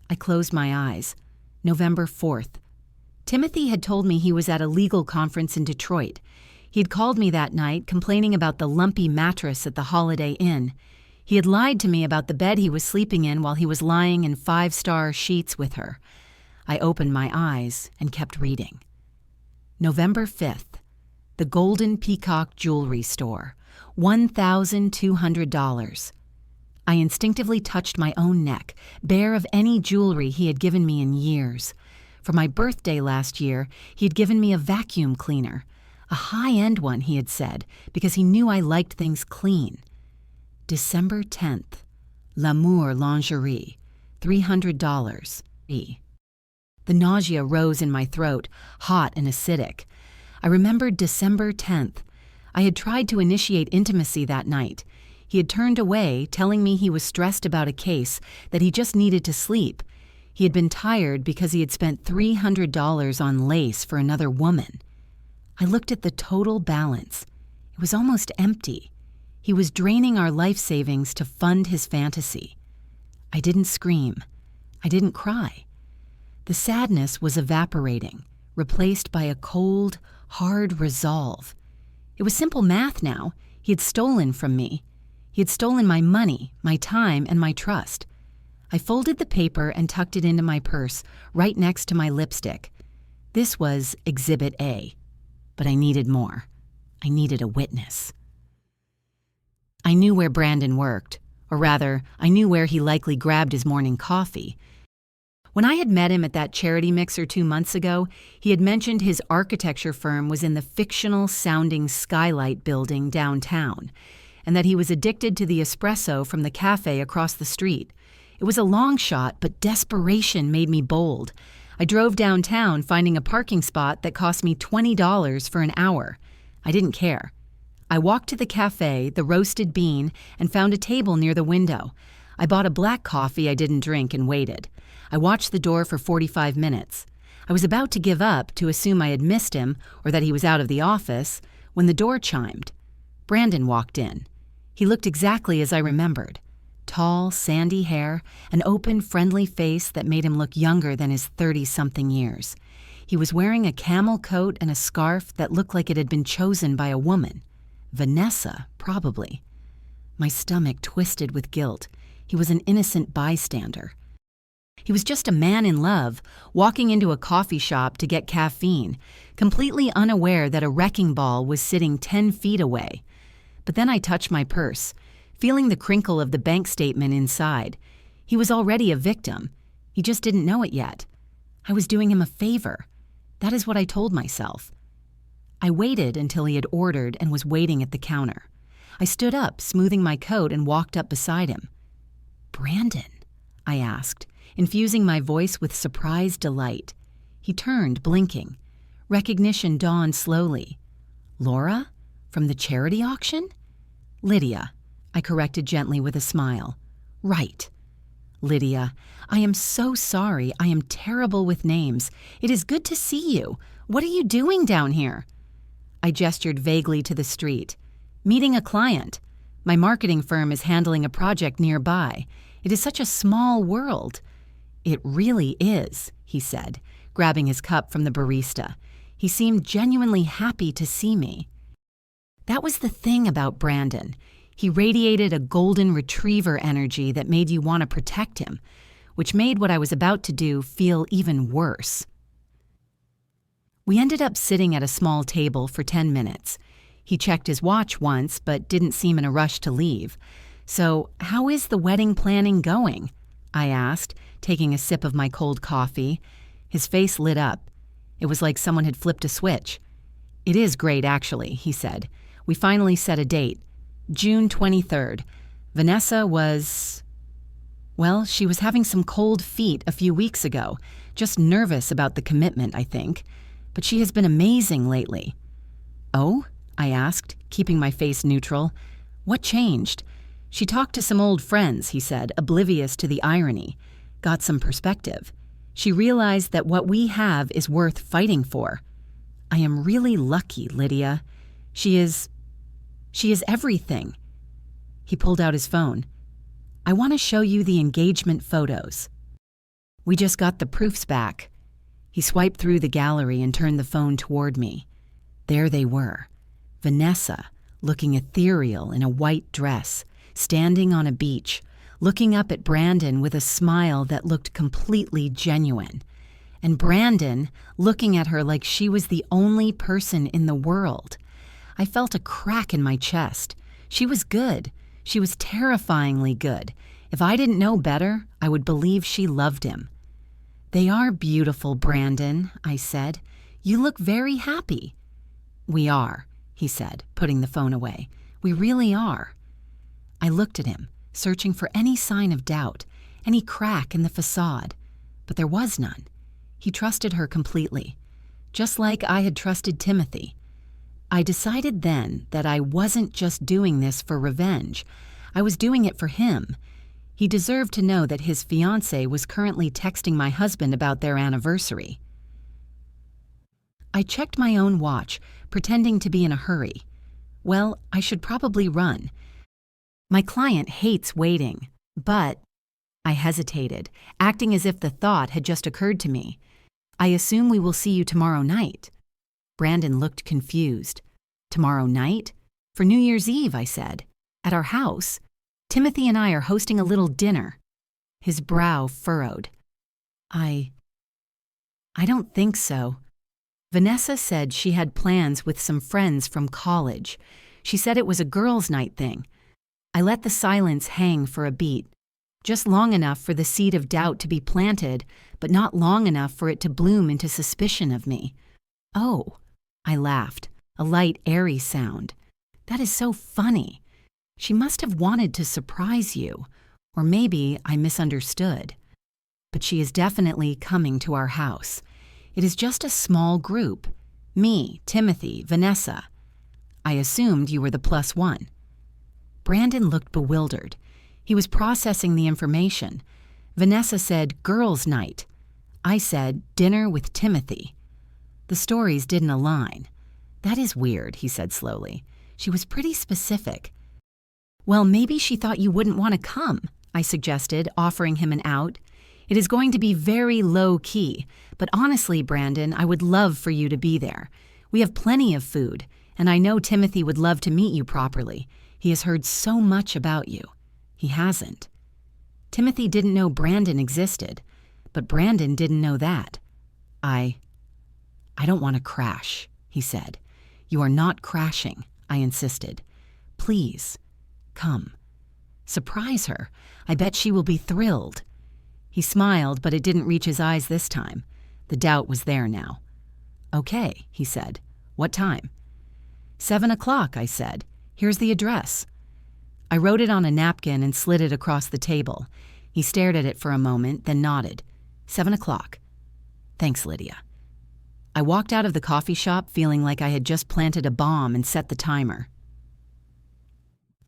I closed my eyes. November 4th. Timothy had told me he was at a legal conference in Detroit. He'd called me that night complaining about the lumpy mattress at the Holiday Inn. He had lied to me about the bed he was sleeping in while he was lying in 5-star sheets with her. I opened my eyes and kept reading. November 5th. The Golden Peacock Jewelry Store. $1,200. I instinctively touched my own neck, bare of any jewelry he had given me in years. For my birthday last year, he had given me a vacuum cleaner. A high-end one, he had said, because he knew I liked things clean. December 10th. L'amour lingerie. $300. The nausea rose in my throat, hot and acidic. I remembered December 10th. I had tried to initiate intimacy that night. He had turned away, telling me he was stressed about a case, that he just needed to sleep. He had been tired because he had spent $300 on lace for another woman. I looked at the total balance. It was almost empty. He was draining our life savings to fund his fantasy. I didn't scream. I didn't cry. The sadness was evaporating, replaced by a cold, hard resolve. It was simple math now. He had stolen from me. He had stolen my money, my time, and my trust. I folded the paper and tucked it into my purse, right next to my lipstick. This was Exhibit A. But I needed more. I needed a witness. I knew where Brandon worked, or rather, I knew where he likely grabbed his morning coffee. When I had met him at that charity mixer 2 months ago, he had mentioned his architecture firm was in the fictional-sounding Skylight building downtown, and that he was addicted to the espresso from the cafe across the street. It was a long shot, but desperation made me bold. I drove downtown, finding a parking spot that cost me $20 for an hour. I didn't care. I walked to the cafe, the Roasted Bean, and found a table near the window. I bought a black coffee I didn't drink and waited. I watched the door for 45 minutes. I was about to give up, to assume I had missed him or that he was out of the office, when the door chimed. Brandon walked in. He looked exactly as I remembered. Tall, sandy hair, an open, friendly face that made him look younger than his 30-something years. He was wearing a camel coat and a scarf that looked like it had been chosen by a woman. Vanessa, probably. My stomach twisted with guilt. He was an innocent bystander. He was just a man in love, walking into a coffee shop to get caffeine, completely unaware that a wrecking ball was sitting 10 feet away. But then I touched my purse, feeling the crinkle of the bank statement inside. He was already a victim. He just didn't know it yet. I was doing him a favor. That is what I told myself. I waited until he had ordered and was waiting at the counter. I stood up, smoothing my coat, and walked up beside him. "Brandon?" I asked, infusing my voice with surprised delight. He turned, blinking. Recognition dawned slowly. "Laura? From the charity auction?" "Lydia," I corrected gently with a smile. "Right." "Lydia, I am so sorry. I am terrible with names. It is good to see you. What are you doing down here?" I gestured vaguely to the street. "Meeting a client. My marketing firm is handling a project nearby. It is such a small world." "It really is," he said, grabbing his cup from the barista. He seemed genuinely happy to see me. That was the thing about Brandon. He radiated a golden retriever energy that made you want to protect him, which made what I was about to do feel even worse. We ended up sitting at a small table for 10 minutes. He checked his watch once, but didn't seem in a rush to leave. "So, how is the wedding planning going?" I asked, taking a sip of my cold coffee. His face lit up. It was like someone had flipped a switch. "It is great, actually," he said. "We finally set a date. June 23rd. Vanessa was... well, she was having some cold feet a few weeks ago. Just nervous about the commitment, I think. But she has been amazing lately." "Oh?" I asked, keeping my face neutral. "What changed?" "She talked to some old friends," he said, oblivious to the irony. "Got some perspective. She realized that what we have is worth fighting for. I am really lucky, Lydia. She is everything." He pulled out his phone. "I want to show you the engagement photos." "We just got the proofs back." He swiped through the gallery and turned the phone toward me. There they were. Vanessa, looking ethereal in a white dress, standing on a beach, looking up at Brandon with a smile that looked completely genuine. And Brandon looking at her like she was the only person in the world. I felt a crack in my chest. She was good. She was terrifyingly good. If I didn't know better, I would believe she loved him. "They are beautiful, Brandon," I said. "You look very happy." "We are," he said, putting the phone away. "We really are." I looked at him, searching for any sign of doubt, any crack in the facade. But there was none. He trusted her completely, just like I had trusted Timothy. I decided then that I wasn't just doing this for revenge. I was doing it for him. He deserved to know that his fiancé was currently texting my husband about their anniversary. I checked my own watch, pretending to be in a hurry. Well, I should probably run. My client hates waiting, but I hesitated, acting as if the thought had just occurred to me. "I assume we will see you tomorrow night." Brandon looked confused. "Tomorrow night? For New Year's Eve," I said. "At our house. Timothy and I are hosting a little dinner." His brow furrowed. I don't think so. Vanessa said she had plans with some friends from college. She said it was a girls' night thing. I let the silence hang for a beat, just long enough for the seed of doubt to be planted, but not long enough for it to bloom into suspicion of me. "Oh," I laughed, a light, airy sound. "That is so funny. She must have wanted to surprise you, or maybe I misunderstood. But she is definitely coming to our house. It is just a small group. Me, Timothy, Vanessa. I assumed you were the plus one." Brandon looked bewildered. He was processing the information. Vanessa said girls' night. I said dinner with Timothy. The stories didn't align. "That is weird," he said slowly. "She was pretty specific." "Well, maybe she thought you wouldn't want to come," I suggested, offering him an out. "It is going to be very low-key, but honestly, Brandon, I would love for you to be there. We have plenty of food, and I know Timothy would love to meet you properly. He has heard so much about you." He hasn't. Timothy didn't know Brandon existed, but Brandon didn't know that. I don't want to crash," he said. "You are not crashing," I insisted. "Please, come. Surprise her. I bet she will be thrilled." He smiled, but it didn't reach his eyes this time. The doubt was there now. "Okay," he said. "What time?" 7 o'clock, I said. "Here's the address." I wrote it on a napkin and slid it across the table. He stared at it for a moment, then nodded. 7 o'clock. "Thanks, Lydia." I walked out of the coffee shop feeling like I had just planted a bomb and set the timer.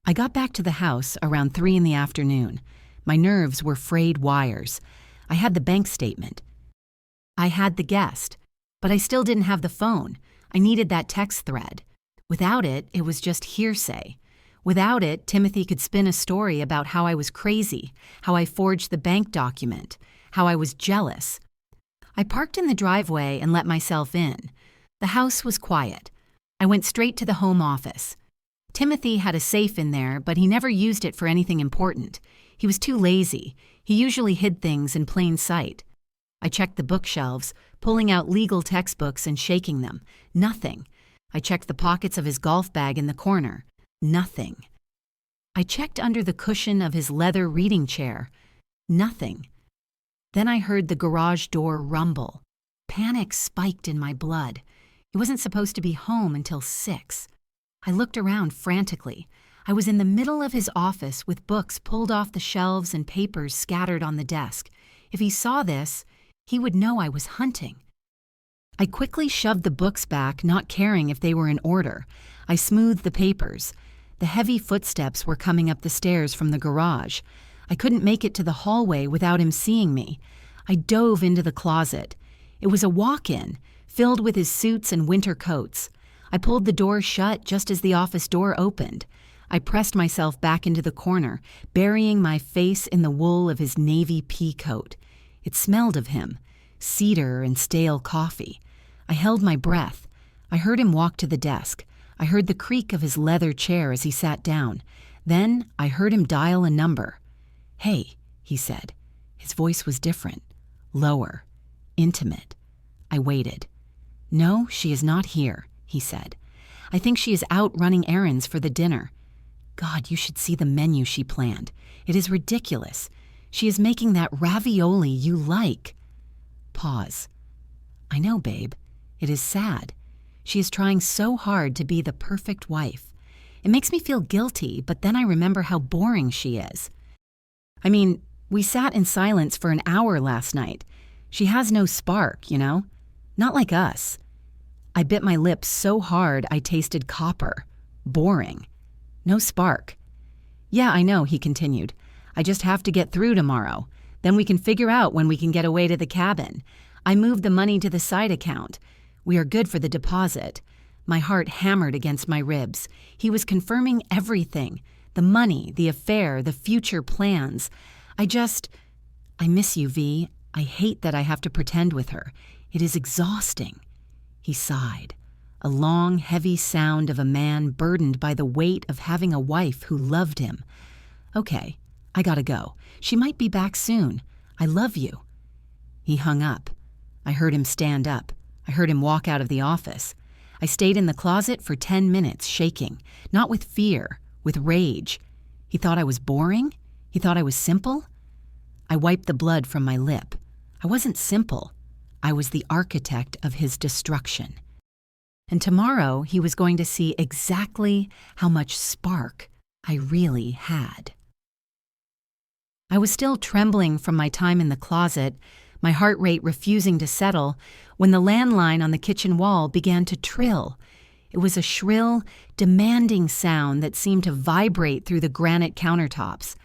I got back to the house around 3 in the afternoon. My nerves were frayed wires. I had the bank statement. I had the guest, but I still didn't have the phone. I needed that text thread. Without it, it was just hearsay. Without it, Timothy could spin a story about how I was crazy, how I forged the bank document, how I was jealous. I parked in the driveway and let myself in. The house was quiet. I went straight to the home office. Timothy had a safe in there, but he never used it for anything important. He was too lazy. He usually hid things in plain sight. I checked the bookshelves, pulling out legal textbooks and shaking them. Nothing. I checked the pockets of his golf bag in the corner. Nothing. I checked under the cushion of his leather reading chair. Nothing. Then I heard the garage door rumble. Panic spiked in my blood. He wasn't supposed to be home until 6. I looked around frantically. I was in the middle of his office with books pulled off the shelves and papers scattered on the desk. If he saw this, he would know I was hunting. I quickly shoved the books back, not caring if they were in order. I smoothed the papers. The heavy footsteps were coming up the stairs from the garage. I couldn't make it to the hallway without him seeing me. I dove into the closet. It was a walk-in, filled with his suits and winter coats. I pulled the door shut just as the office door opened. I pressed myself back into the corner, burying my face in the wool of his navy pea coat. It smelled of him. cedar and stale coffee. I held my breath. I heard him walk to the desk. I heard the creak of his leather chair as he sat down. Then I heard him dial a number. "Hey," he said. His voice was different, lower, intimate. I waited. "No, she is not here," he said. "I think she is out running errands for the dinner. God, you should see the menu she planned. It is ridiculous. She is making that ravioli you like." Pause. "I know, babe. It is sad. She is trying so hard to be the perfect wife. It makes me feel guilty, but then I remember how boring she is. I mean, we sat in silence for an hour last night. She has no spark, you know? Not like us." I bit my lips so hard I tasted copper. Boring. No spark. "Yeah, I know," he continued. "I just have to get through tomorrow. Then we can figure out when we can get away to the cabin. I moved the money to the side account. We are good for the deposit." My heart hammered against my ribs. He was confirming everything. The money, the affair, the future plans. I miss you, V. I hate that I have to pretend with her. It is exhausting." He sighed. A long, heavy sound of a man burdened by the weight of having a wife who loved him. "Okay, I gotta go. She might be back soon. I love you." He hung up. I heard him stand up. I heard him walk out of the office. I stayed in the closet for 10 minutes, shaking, not with fear, with rage. He thought I was boring? He thought I was simple? I wiped the blood from my lip. I wasn't simple. I was the architect of his destruction. And tomorrow he was going to see exactly how much spark I really had. I was still trembling from my time in the closet, my heart rate refusing to settle, when the landline on the kitchen wall began to trill. It was a shrill, demanding sound that seemed to vibrate through the granite countertops.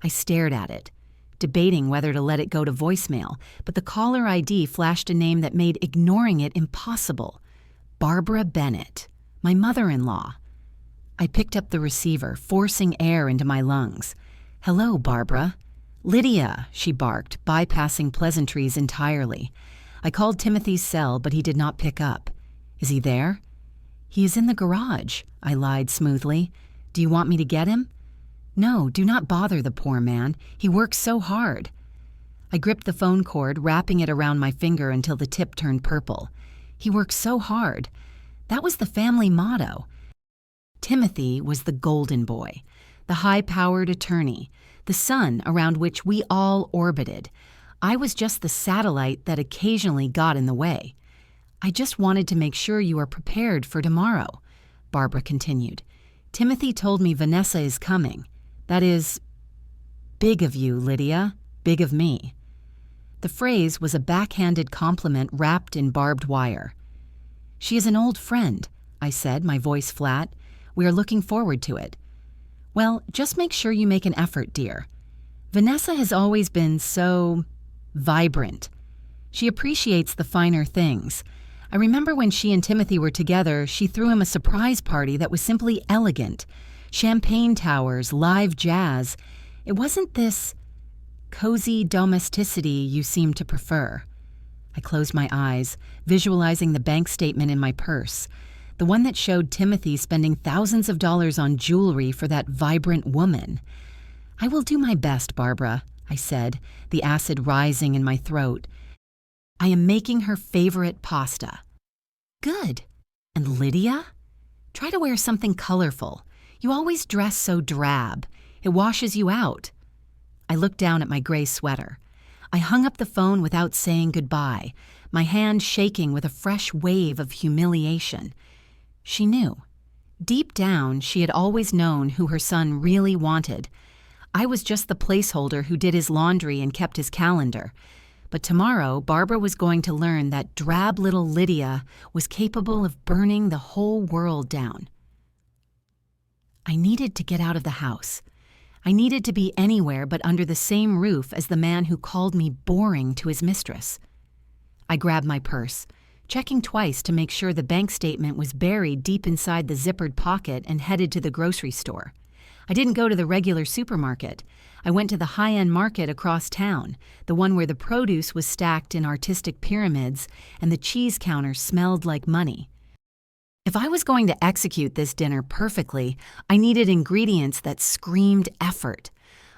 I stared at it, debating whether to let it go to voicemail, but the caller ID flashed a name that made ignoring it impossible. Barbara Bennett, my mother-in-law. I picked up the receiver, forcing air into my lungs. "Hello, Barbara." "Lydia," she barked, bypassing pleasantries entirely. I called Timothy's cell, but he did not pick up. "Is he there?" "He is in the garage," I lied smoothly. "Do you want me to get him?" "No, do not bother the poor man. He works so hard." I gripped the phone cord, wrapping it around my finger until the tip turned purple. He works so hard. That was the family motto. Timothy was the golden boy, the high-powered attorney, the sun around which we all orbited. I was just the satellite that occasionally got in the way. "I just wanted to make sure you are prepared for tomorrow," Barbara continued. "Timothy told me Vanessa is coming. That is, big of you, Lydia, big of me." The phrase was a backhanded compliment wrapped in barbed wire. "She is an old friend," I said, my voice flat. "We are looking forward to it." "Well, just make sure you make an effort, dear. Vanessa has always been so vibrant. She appreciates the finer things. I remember when she and Timothy were together, she threw him a surprise party that was simply elegant. Champagne towers, live jazz. It wasn't this cozy domesticity you seem to prefer." I closed my eyes, visualizing the bank statement in my purse, the one that showed Timothy spending thousands of dollars on jewelry for that vibrant woman. "I will do my best, Barbara," I said, the acid rising in my throat. "I am making her favorite pasta." "Good. And Lydia? Try to wear something colorful. You always dress so drab. It washes you out." I looked down at my gray sweater. I hung up the phone without saying goodbye, my hand shaking with a fresh wave of humiliation. She knew. Deep down, she had always known who her son really wanted. I was just the placeholder who did his laundry and kept his calendar. But tomorrow, Barbara was going to learn that drab little Lydia was capable of burning the whole world down. I needed to get out of the house. I needed to be anywhere but under the same roof as the man who called me boring to his mistress. I grabbed my purse, checking twice to make sure the bank statement was buried deep inside the zippered pocket, and headed to the grocery store. I didn't go to the regular supermarket. I went to the high-end market across town, the one where the produce was stacked in artistic pyramids and the cheese counter smelled like money. If I was going to execute this dinner perfectly, I needed ingredients that screamed effort.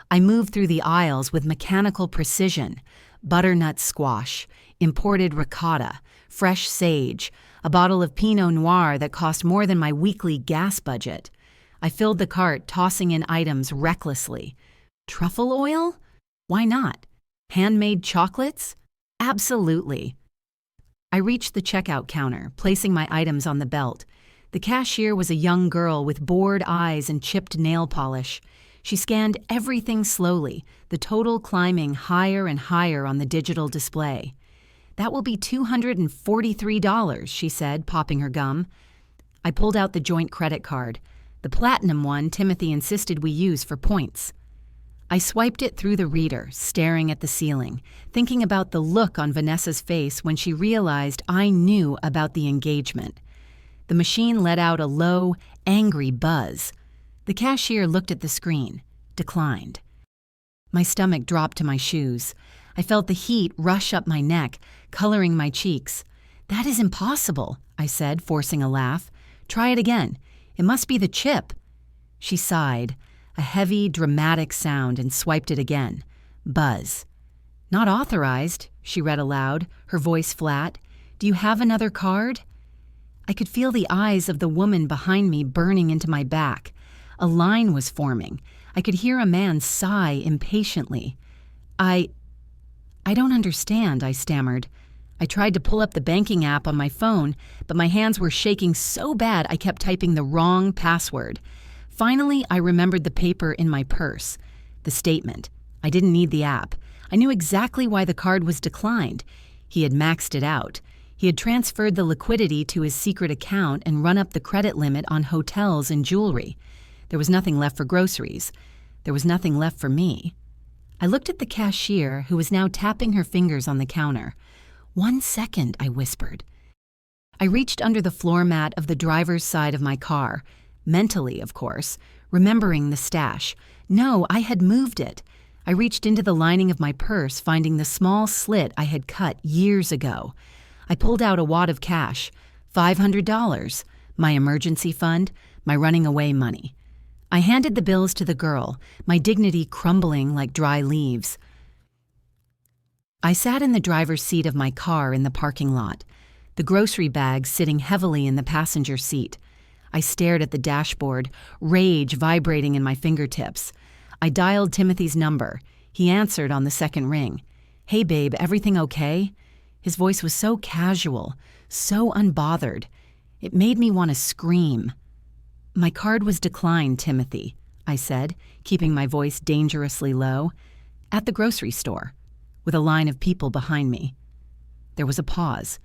I moved through the aisles with mechanical precision: butternut squash, imported ricotta, fresh sage, a bottle of Pinot Noir that cost more than my weekly gas budget. I filled the cart, tossing in items recklessly. Truffle oil? Why not? Handmade chocolates? Absolutely. I reached the checkout counter, placing my items on the belt. The cashier was a young girl with bored eyes and chipped nail polish. She scanned everything slowly, the total climbing higher and higher on the digital display. "That will be $243, she said, popping her gum. I pulled out the joint credit card, the platinum one Timothy insisted we use for points. I swiped it through the reader, staring at the ceiling, thinking about the look on Vanessa's face when she realized I knew about the engagement. The machine let out a low, angry buzz. The cashier looked at the screen, declined. My stomach dropped to my shoes. I felt the heat rush up my neck, coloring my cheeks. "That is impossible," I said, forcing a laugh. "Try it again. It must be the chip." She sighed, a heavy, dramatic sound, and swiped it again. Buzz. "Not authorized," she read aloud, her voice flat. "Do you have another card?" I could feel the eyes of the woman behind me burning into my back. A line was forming. I could hear a man sigh impatiently. I don't understand," I stammered. I tried to pull up the banking app on my phone, but my hands were shaking so bad I kept typing the wrong password. Finally, I remembered the paper in my purse. The statement. I didn't need the app. I knew exactly why the card was declined. He had maxed it out. He had transferred the liquidity to his secret account and run up the credit limit on hotels and jewelry. There was nothing left for groceries. There was nothing left for me. I looked at the cashier, who was now tapping her fingers on the counter. "1 second," I whispered. I reached under the floor mat of the driver's side of my car, mentally, of course, remembering the stash. No, I had moved it. I reached into the lining of my purse, finding the small slit I had cut years ago. I pulled out a wad of cash, $500, my emergency fund, my running away money. I handed the bills to the girl, my dignity crumbling like dry leaves. I sat in the driver's seat of my car in the parking lot, the grocery bags sitting heavily in the passenger seat. I stared at the dashboard, rage vibrating in my fingertips. I dialed Timothy's number. He answered on the second ring. "Hey babe, everything okay?" His voice was so casual, so unbothered. It made me want to scream. "My card was declined, Timothy," I said, keeping my voice dangerously low. "At the grocery store," with a line of people behind me. There was a pause,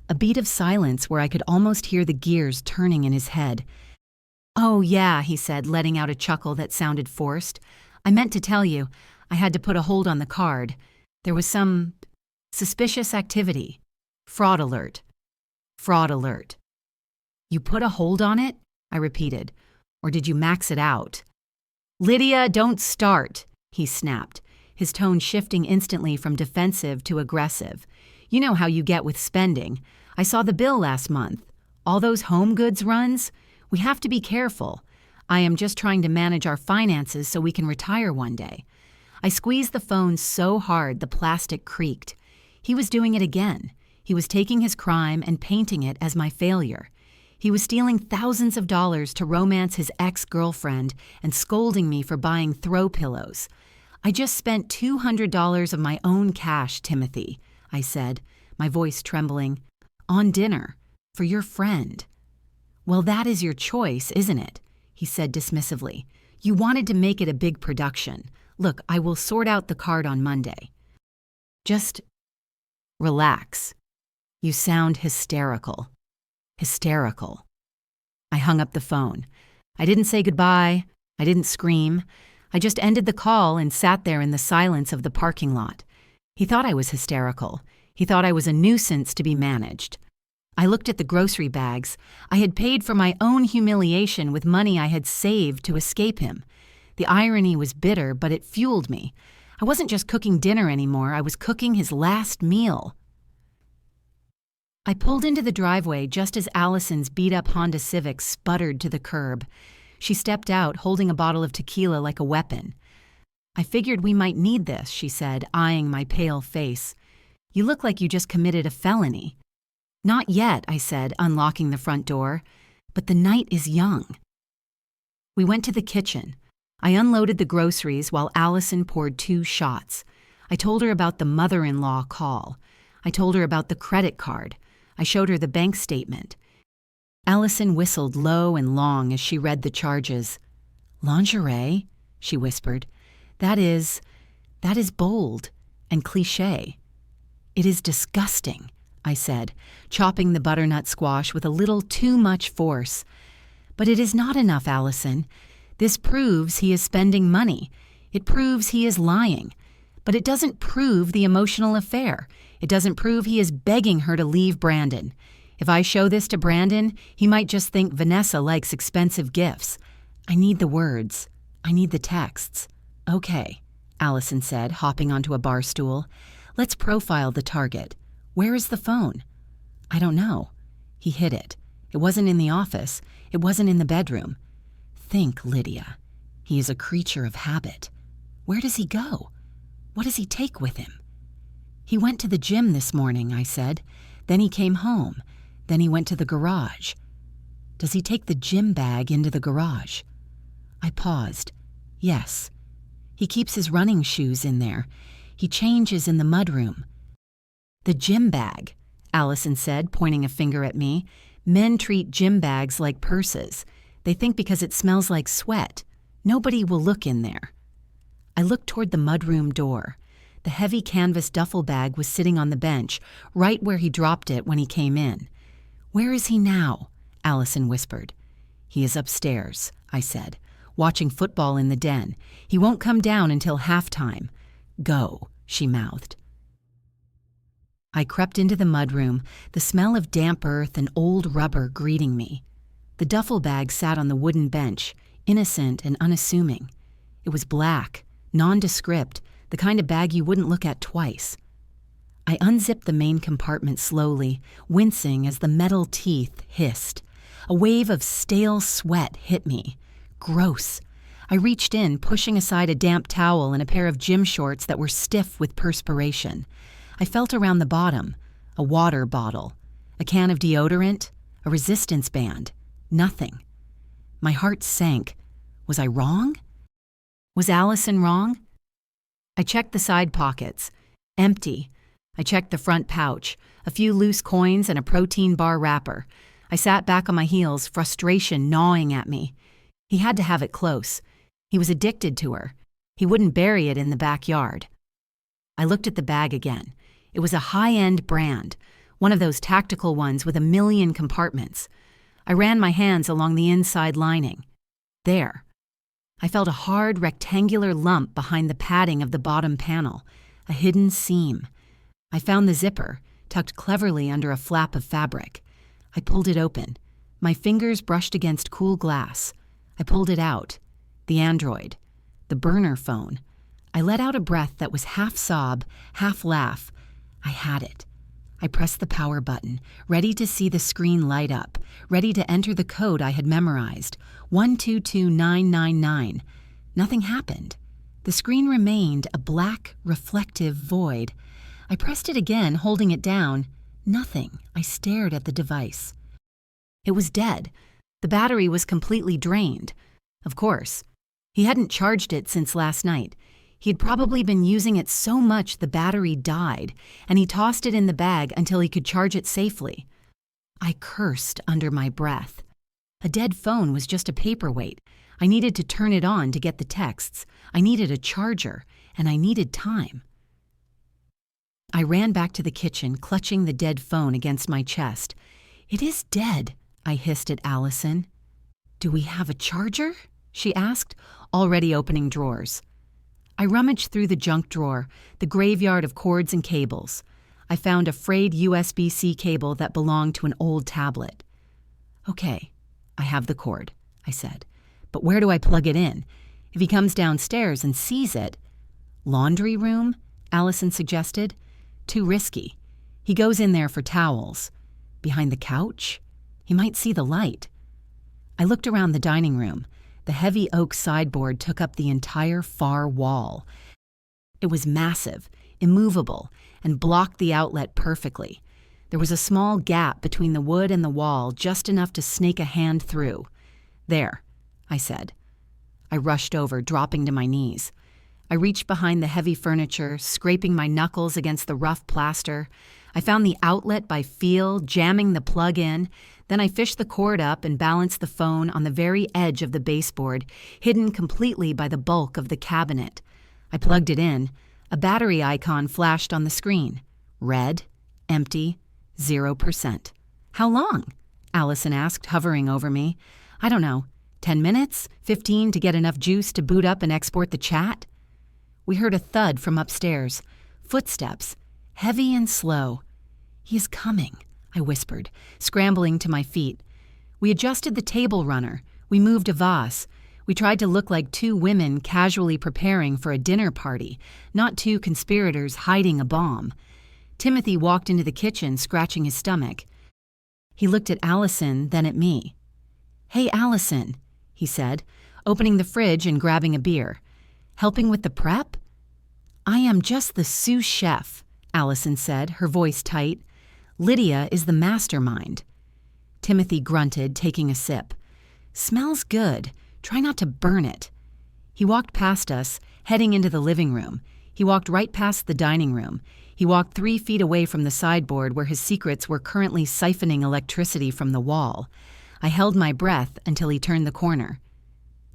a beat of silence where I could almost hear the gears turning in his head. "Oh yeah," he said, letting out a chuckle that sounded forced. "I meant to tell you, I had to put a hold on the card. There was some suspicious activity. Fraud alert. Fraud alert." "You put a hold on it?" I repeated. "Or did you max it out?" "Lydia, don't start," he snapped, his tone shifting instantly from defensive to aggressive. "You know how you get with spending. I saw the bill last month. All those home goods runs? We have to be careful. I am just trying to manage our finances so we can retire one day." I squeezed the phone so hard the plastic creaked. He was doing it again. He was taking his crime and painting it as my failure. He was stealing thousands of dollars to romance his ex-girlfriend and scolding me for buying throw pillows. "I just spent $200 of my own cash, Timothy," I said, my voice trembling. "On dinner. For your friend." "Well, that is your choice, isn't it?" he said dismissively. "You wanted to make it a big production. Look, I will sort out the card on Monday. Just relax. You sound hysterical." Hysterical. I hung up the phone. I didn't say goodbye. I didn't scream. I just ended the call and sat there in the silence of the parking lot. He thought I was hysterical. He thought I was a nuisance to be managed. I looked at the grocery bags. I had paid for my own humiliation with money I had saved to escape him. The irony was bitter, but it fueled me. I wasn't just cooking dinner anymore, I was cooking his last meal. I pulled into the driveway just as Allison's beat-up Honda Civic sputtered to the curb. She stepped out, holding a bottle of tequila like a weapon. "I figured we might need this," she said, eyeing my pale face. "You look like you just committed a felony." "Not yet," I said, unlocking the front door. "But the night is young." We went to the kitchen. I unloaded the groceries while Allison poured 2 shots. I told her about the mother-in-law call. I told her about the credit card. I showed her the bank statement. Allison whistled low and long as she read the charges. "Lingerie," she whispered. That is bold and cliché." "It is disgusting," I said, chopping the butternut squash with a little too much force. "But it is not enough, Allison. This proves he is spending money. It proves he is lying. But it doesn't prove the emotional affair. It doesn't prove he is begging her to leave Brandon. If I show this to Brandon, he might just think Vanessa likes expensive gifts. I need the words. I need the texts." "Okay," Allison said, hopping onto a bar stool. "Let's profile the target. Where is the phone?" "I don't know. He hid it. It wasn't in the office. It wasn't in the bedroom." "Think, Lydia. He is a creature of habit. Where does he go? What does he take with him?" "He went to the gym this morning," I said. "Then he came home. Then he went to the garage." "Does he take the gym bag into the garage?" I paused. "Yes. He keeps his running shoes in there. He changes in the mudroom." "The gym bag," Allison said, pointing a finger at me. "Men treat gym bags like purses. They think because it smells like sweat. Nobody will look in there." I looked toward the mudroom door. The heavy canvas duffel bag was sitting on the bench, right where he dropped it when he came in. "Where is he now?" Allison whispered. "He is upstairs," I said, "watching football in the den. He won't come down until halftime." "Go," she mouthed. I crept into the mudroom, the smell of damp earth and old rubber greeting me. The duffel bag sat on the wooden bench, innocent and unassuming. It was black, nondescript, the kind of bag you wouldn't look at twice. I unzipped the main compartment slowly, wincing as the metal teeth hissed. A wave of stale sweat hit me. Gross. I reached in, pushing aside a damp towel and a pair of gym shorts that were stiff with perspiration. I felt around the bottom. A water bottle. A can of deodorant. A resistance band. Nothing. My heart sank. Was I wrong? Was Allison wrong? I checked the side pockets. Empty. I checked the front pouch. A few loose coins and a protein bar wrapper. I sat back on my heels, frustration gnawing at me. He had to have it close. He was addicted to her. He wouldn't bury it in the backyard. I looked at the bag again. It was a high-end brand, one of those tactical ones with 1,000,000 compartments. I ran my hands along the inside lining. There. I felt a hard, rectangular lump behind the padding of the bottom panel, a hidden seam. I found the zipper, tucked cleverly under a flap of fabric. I pulled it open. My fingers brushed against cool glass. I pulled it out. The Android. The burner phone. I let out a breath that was half sob, half laugh. I had it. I pressed the power button, ready to see the screen light up, ready to enter the code I had memorized, 122999. Nothing happened. The screen remained a black, reflective void. I pressed it again, holding it down. Nothing. I stared at the device. It was dead. The battery was completely drained. Of course. He hadn't charged it since last night. He'd probably been using it so much the battery died, and he tossed it in the bag until he could charge it safely. I cursed under my breath. A dead phone was just a paperweight. I needed to turn it on to get the texts. I needed a charger, and I needed time. I ran back to the kitchen, clutching the dead phone against my chest. "It is dead," I hissed at Allison. "Do we have a charger?" she asked, already opening drawers. I rummaged through the junk drawer, the graveyard of cords and cables. I found a frayed USB-C cable that belonged to an old tablet. "Okay, I have the cord," I said. "But where do I plug it in? If he comes downstairs and sees it— Laundry room? Allison suggested. Too risky. He goes in there for towels. Behind the couch? He might see the light. I looked around the dining room. The heavy oak sideboard took up the entire far wall. It was massive, immovable, and blocked the outlet perfectly. There was a small gap between the wood and the wall, just enough to snake a hand through. "There," I said. I rushed over, dropping to my knees. I reached behind the heavy furniture, scraping my knuckles against the rough plaster. I found the outlet by feel, jamming the plug in. Then I fished the cord up and balanced the phone on the very edge of the baseboard, hidden completely by the bulk of the cabinet. I plugged it in. A battery icon flashed on the screen. Red, empty, 0%. "How long?" Allison asked, hovering over me. "I don't know. 10 minutes? 15 to get enough juice to boot up and export the chat?" We heard a thud from upstairs. Footsteps, heavy and slow. "He is coming," I whispered, scrambling to my feet. We adjusted the table runner. We moved a vase. We tried to look like two women casually preparing for a dinner party, not two conspirators hiding a bomb. Timothy walked into the kitchen, scratching his stomach. He looked at Allison, then at me. "Hey, Allison," he said, opening the fridge and grabbing a beer. "Helping with the prep?" "I am just the sous chef," Allison said, her voice tight. "Lydia is the mastermind." Timothy grunted, taking a sip. "Smells good. Try not to burn it." He walked past us, heading into the living room. He walked right past the dining room. He walked 3 feet away from the sideboard where his secrets were currently siphoning electricity from the wall. I held my breath until he turned the corner.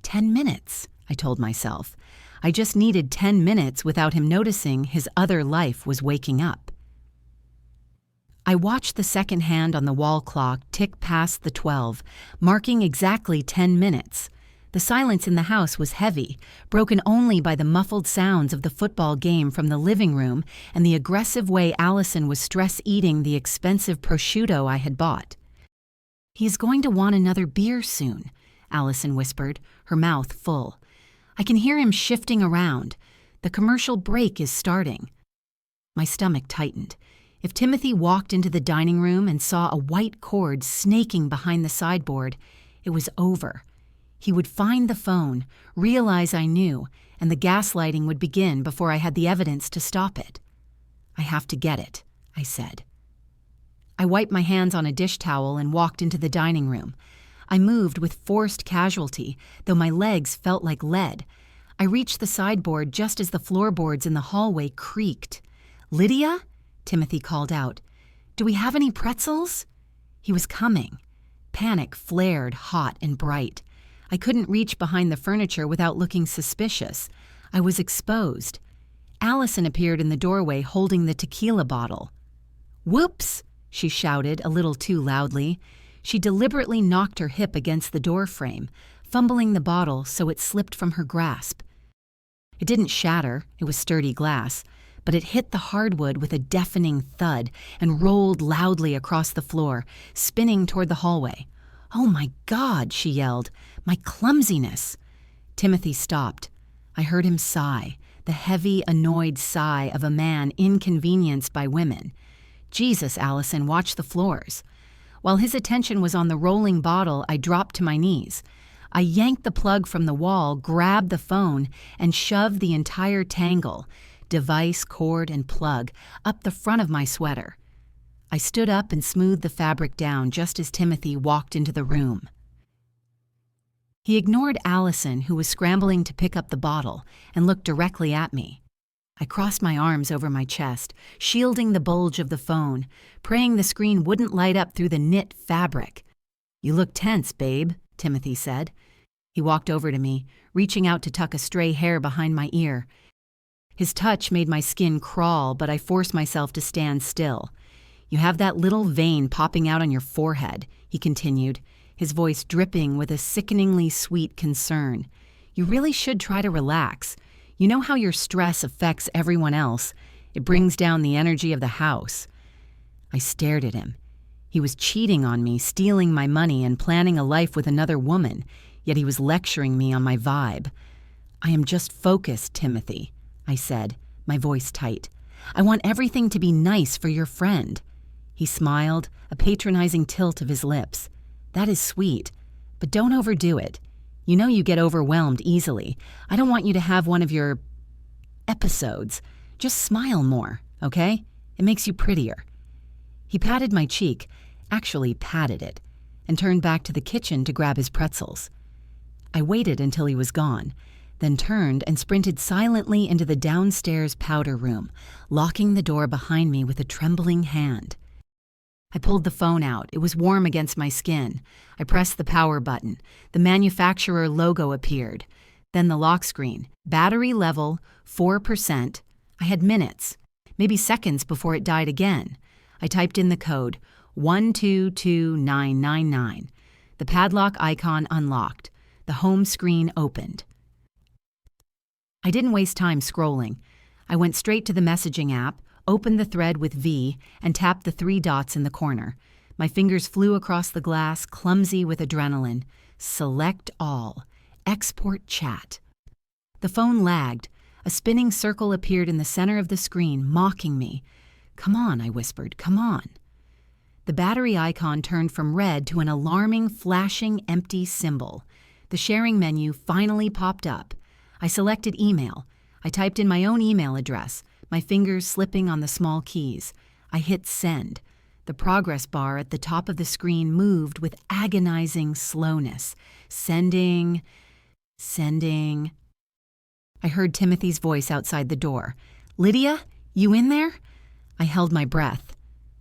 10 minutes, I told myself. I just needed 10 minutes without him noticing his other life was waking up. I watched the second hand on the wall clock tick past the 12, marking exactly 10 minutes. The silence in the house was heavy, broken only by the muffled sounds of the football game from the living room and the aggressive way Allison was stress-eating the expensive prosciutto I had bought. "He's going to want another beer soon," Allison whispered, her mouth full. "I can hear him shifting around. The commercial break is starting." My stomach tightened. If Timothy walked into the dining room and saw a white cord snaking behind the sideboard, it was over. He would find the phone, realize I knew, and the gaslighting would begin before I had the evidence to stop it. "I have to get it," I said. I wiped my hands on a dish towel and walked into the dining room. I moved with forced casualty, though my legs felt like lead. I reached the sideboard just as the floorboards in the hallway creaked. "Lydia?" Timothy called out. "Do we have any pretzels?" He was coming. Panic flared hot and bright. I couldn't reach behind the furniture without looking suspicious. I was exposed. Allison appeared in the doorway holding the tequila bottle. "Whoops!" she shouted a little too loudly. She deliberately knocked her hip against the door frame, fumbling the bottle so it slipped from her grasp. It didn't shatter, it was sturdy glass, but it hit the hardwood with a deafening thud and rolled loudly across the floor, spinning toward the hallway. "Oh my God," she yelled. "My clumsiness." Timothy stopped. I heard him sigh, the heavy, annoyed sigh of a man inconvenienced by women. "Jesus, Allison, watch the floors." While his attention was on the rolling bottle, I dropped to my knees. I yanked the plug from the wall, grabbed the phone, and shoved the entire tangle, device, cord, and plug, up the front of my sweater. I stood up and smoothed the fabric down just as Timothy walked into the room. He ignored Allison, who was scrambling to pick up the bottle, and looked directly at me. I crossed my arms over my chest, shielding the bulge of the phone, praying the screen wouldn't light up through the knit fabric. "You look tense, babe," Timothy said. He walked over to me, reaching out to tuck a stray hair behind my ear. His touch made my skin crawl, but I forced myself to stand still. "You have that little vein popping out on your forehead," he continued, his voice dripping with a sickeningly sweet concern. "You really should try to relax. You know how your stress affects everyone else. It brings down the energy of the house." I stared at him. He was cheating on me, stealing my money, and planning a life with another woman, yet he was lecturing me on my vibe. I am just focused, Timothy, I said, my voice tight. I want everything to be nice for your friend. He smiled, a patronizing tilt of his lips. That is sweet, but don't overdo it. You know you get overwhelmed easily. I don't want you to have one of your episodes. Just smile more, okay? It makes you prettier. He patted my cheek, actually patted it, and turned back to the kitchen to grab his pretzels. I waited until he was gone, then turned and sprinted silently into the downstairs powder room, locking the door behind me with a trembling hand. I pulled the phone out. It was warm against my skin. I pressed the power button. The manufacturer logo appeared. Then the lock screen. Battery level, 4%. I had minutes, maybe seconds before it died again. I typed in the code, 122999. The padlock icon unlocked. The home screen opened. I didn't waste time scrolling. I went straight to the messaging app, opened the thread with V, and tapped the 3 dots in the corner. My fingers flew across the glass, clumsy with adrenaline. Select all. Export chat. The phone lagged. A spinning circle appeared in the center of the screen, mocking me. Come on, I whispered, come on. The battery icon turned from red to an alarming, flashing, empty symbol. The sharing menu finally popped up. I selected email. I typed in my own email address, my fingers slipping on the small keys. I hit send. The progress bar at the top of the screen moved with agonizing slowness. Sending. I heard Timothy's voice outside the door. Lydia, you in there? I held my breath.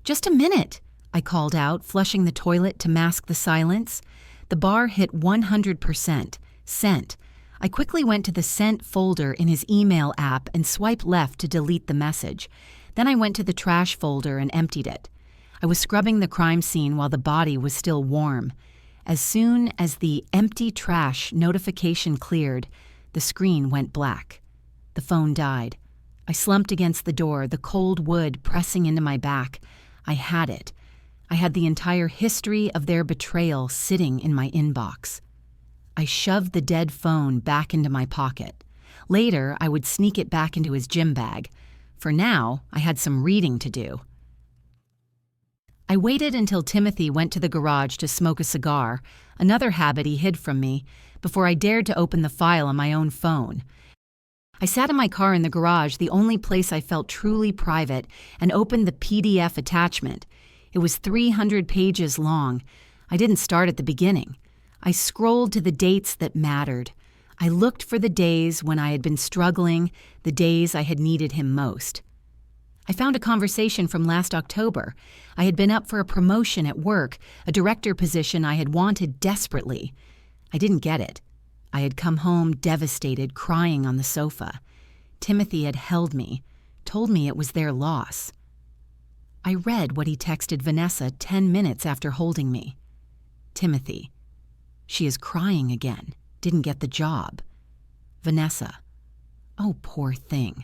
Just a minute, I called out, flushing the toilet to mask the silence. The bar hit 100%. Sent. I quickly went to the sent folder in his email app and swiped left to delete the message. Then I went to the trash folder and emptied it. I was scrubbing the crime scene while the body was still warm. As soon as the empty trash notification cleared, the screen went black. The phone died. I slumped against the door, the cold wood pressing into my back. I had it. I had the entire history of their betrayal sitting in my inbox. I shoved the dead phone back into my pocket. Later, I would sneak it back into his gym bag. For now, I had some reading to do. I waited until Timothy went to the garage to smoke a cigar, another habit he hid from me, before I dared to open the file on my own phone. I sat in my car in the garage, the only place I felt truly private, and opened the PDF attachment. It was 300 pages long. I didn't start at the beginning. I scrolled to the dates that mattered. I looked for the days when I had been struggling, the days I had needed him most. I found a conversation from last October. I had been up for a promotion at work, a director position I had wanted desperately. I didn't get it. I had come home devastated, crying on the sofa. Timothy had held me, told me it was their loss. I read what he texted Vanessa 10 minutes after holding me. Timothy. She is crying again. Didn't get the job. Vanessa. Oh, poor thing.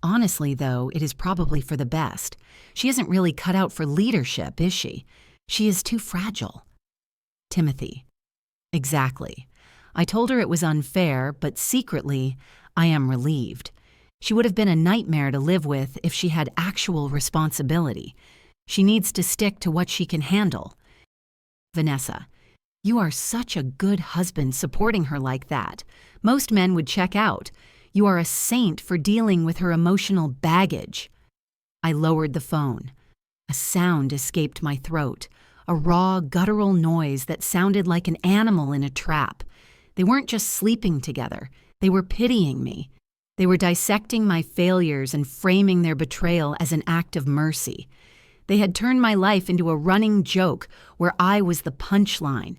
Honestly, though, it is probably for the best. She isn't really cut out for leadership, is she? She is too fragile. Timothy. Exactly. I told her it was unfair, but secretly, I am relieved. She would have been a nightmare to live with if she had actual responsibility. She needs to stick to what she can handle. Vanessa. You are such a good husband supporting her like that. Most men would check out. You are a saint for dealing with her emotional baggage. I lowered the phone. A sound escaped my throat, a raw, guttural noise that sounded like an animal in a trap. They weren't just sleeping together. They were pitying me. They were dissecting my failures and framing their betrayal as an act of mercy. They had turned my life into a running joke where I was the punchline.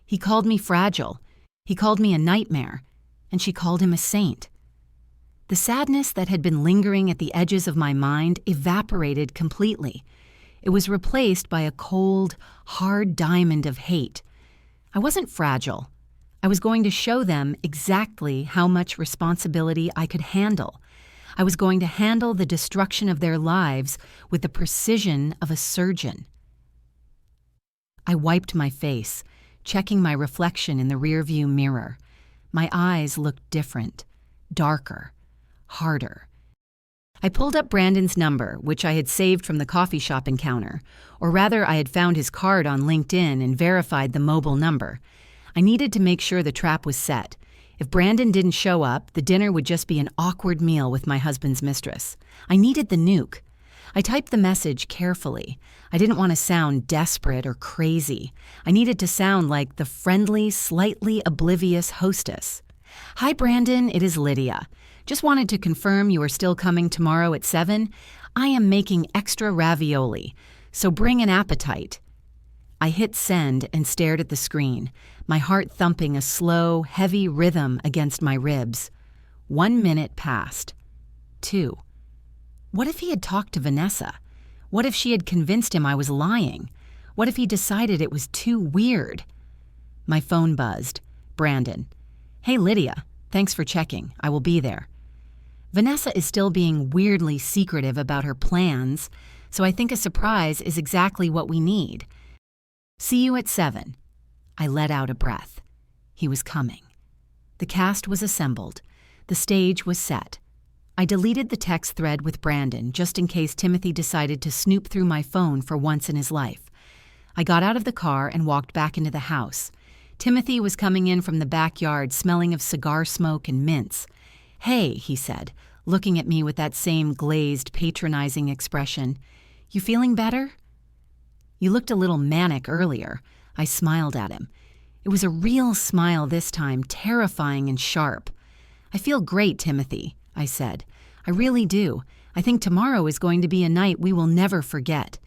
He called me fragile. He called me a nightmare. And she called him a saint. The sadness that had been lingering at the edges of my mind evaporated completely. It was replaced by a cold, hard diamond of hate. I wasn't fragile. I was going to show them exactly how much responsibility I could handle. I was going to handle the destruction of their lives with the precision of a surgeon. I wiped my face, checking my reflection in the rearview mirror. My eyes looked different, darker, harder. I pulled up Brandon's number, which I had saved from the coffee shop encounter, or rather I had found his card on LinkedIn and verified the mobile number. I needed to make sure the trap was set. If Brandon didn't show up, the dinner would just be an awkward meal with my husband's mistress. I needed the nuke. I typed the message carefully. I didn't want to sound desperate or crazy. I needed to sound like the friendly, slightly oblivious hostess. "Hi, Brandon, it is Lydia. Just wanted to confirm you are still coming tomorrow at 7. I am making extra ravioli, so bring an appetite." I hit send and stared at the screen, my heart thumping a slow, heavy rhythm against my ribs. 1 minute passed. 2. What if he had talked to Vanessa? What if she had convinced him I was lying? What if he decided it was too weird? My phone buzzed. Brandon. "Hey, Lydia. Thanks for checking. I will be there." Vanessa is still being weirdly secretive about her plans, so I think a surprise is exactly what we need. "See you at 7. I let out a breath. He was coming. The cast was assembled. The stage was set. I deleted the text thread with Brandon just in case Timothy decided to snoop through my phone for once in his life. I got out of the car and walked back into the house. Timothy was coming in from the backyard smelling of cigar smoke and mints. "Hey," he said, looking at me with that same glazed, patronizing expression. "You feeling better?" "You looked a little manic earlier." I smiled at him. It was a real smile this time, terrifying and sharp. "I feel great, Timothy," I said. "I really do. I think tomorrow is going to be a night we will never forget."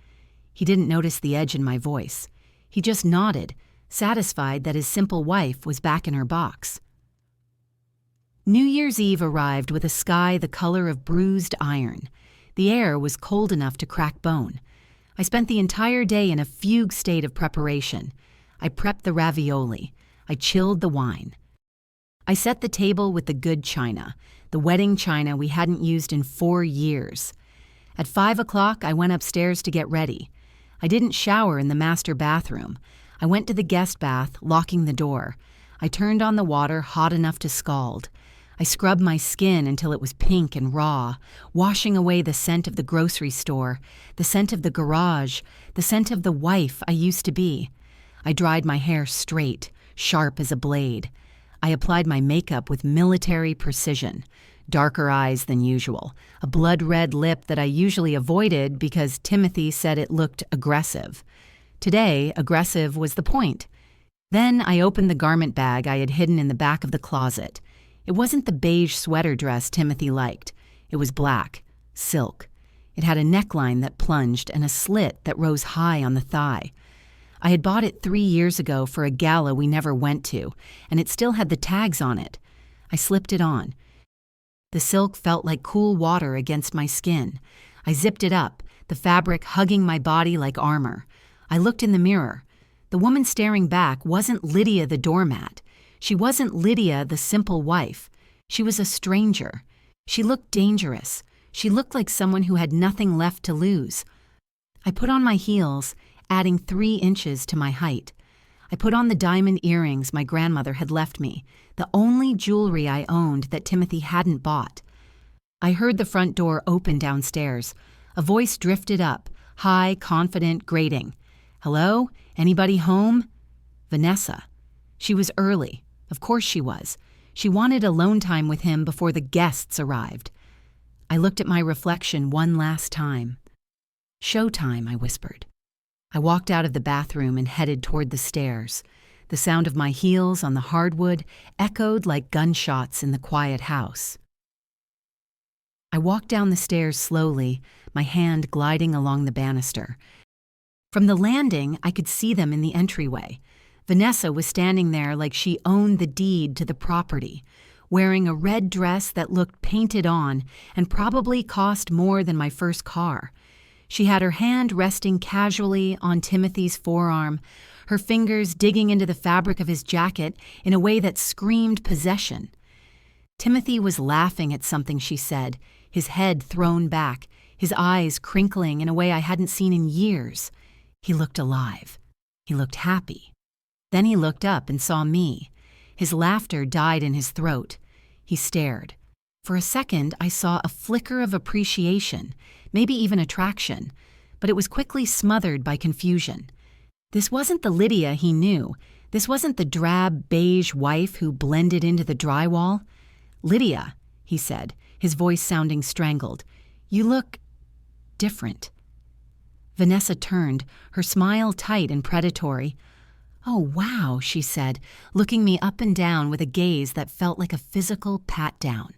He didn't notice the edge in my voice. He just nodded, satisfied that his simple wife was back in her box. New Year's Eve arrived with a sky the color of bruised iron. The air was cold enough to crack bone. I spent the entire day in a fugue state of preparation. I prepped the ravioli. I chilled the wine. I set the table with the good china, the wedding china we hadn't used in 4 years. At 5 o'clock, I went upstairs to get ready. I didn't shower in the master bathroom. I went to the guest bath, locking the door. I turned on the water hot enough to scald. I scrubbed my skin until it was pink and raw, washing away the scent of the grocery store, the scent of the garage, the scent of the wife I used to be. I dried my hair straight, sharp as a blade. I applied my makeup with military precision. Darker eyes than usual, a blood-red lip that I usually avoided because Timothy said it looked aggressive. Today, aggressive was the point. Then I opened the garment bag I had hidden in the back of the closet. It wasn't the beige sweater dress Timothy liked. It was black, silk. It had a neckline that plunged and a slit that rose high on the thigh. I had bought it 3 years ago for a gala we never went to, and it still had the tags on it. I slipped it on. The silk felt like cool water against my skin. I zipped it up, the fabric hugging my body like armor. I looked in the mirror. The woman staring back wasn't Lydia the doormat. She wasn't Lydia the simple wife. She was a stranger. She looked dangerous. She looked like someone who had nothing left to lose. I put on my heels, adding 3 inches to my height. I put on the diamond earrings my grandmother had left me, the only jewelry I owned that Timothy hadn't bought. I heard the front door open downstairs. A voice drifted up, high, confident, grating. "Hello? Anybody home?" Vanessa. She was early. Of course she was. She wanted alone time with him before the guests arrived. I looked at my reflection one last time. "Showtime," I whispered. I walked out of the bathroom and headed toward the stairs. The sound of my heels on the hardwood echoed like gunshots in the quiet house. I walked down the stairs slowly, my hand gliding along the banister. From the landing, I could see them in the entryway. Vanessa was standing there like she owned the deed to the property, wearing a red dress that looked painted on and probably cost more than my first car. She had her hand resting casually on Timothy's forearm, her fingers digging into the fabric of his jacket in a way that screamed possession. Timothy was laughing at something she said, his head thrown back, his eyes crinkling in a way I hadn't seen in years. He looked alive. He looked happy. Then he looked up and saw me. His laughter died in his throat. He stared. For a second, I saw a flicker of appreciation, maybe even attraction, but it was quickly smothered by confusion. This wasn't the Lydia he knew. This wasn't the drab, beige wife who blended into the drywall. "Lydia," he said, his voice sounding strangled, "you look different." Vanessa turned, her smile tight and predatory. "Oh, wow," she said, looking me up and down with a gaze that felt like a physical pat-down.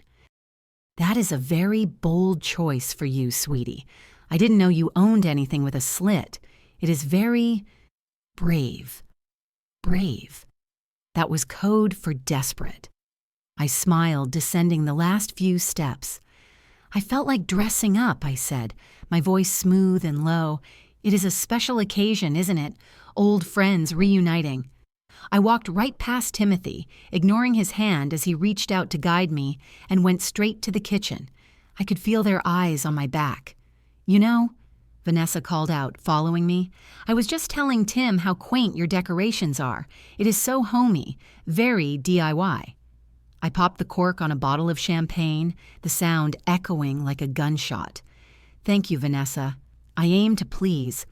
"That is a very bold choice for you, sweetie. I didn't know you owned anything with a slit. It is very brave." Brave. That was code for desperate. I smiled, descending the last few steps. "I felt like dressing up," I said, my voice smooth and low. "It is a special occasion, isn't it? Old friends reuniting." I walked right past Timothy, ignoring his hand as he reached out to guide me, and went straight to the kitchen. I could feel their eyes on my back. "You know," Vanessa called out, following me, "I was just telling Tim how quaint your decorations are. It is so homey, very DIY. I popped the cork on a bottle of champagne, the sound echoing like a gunshot. "Thank you, Vanessa. I aim to please."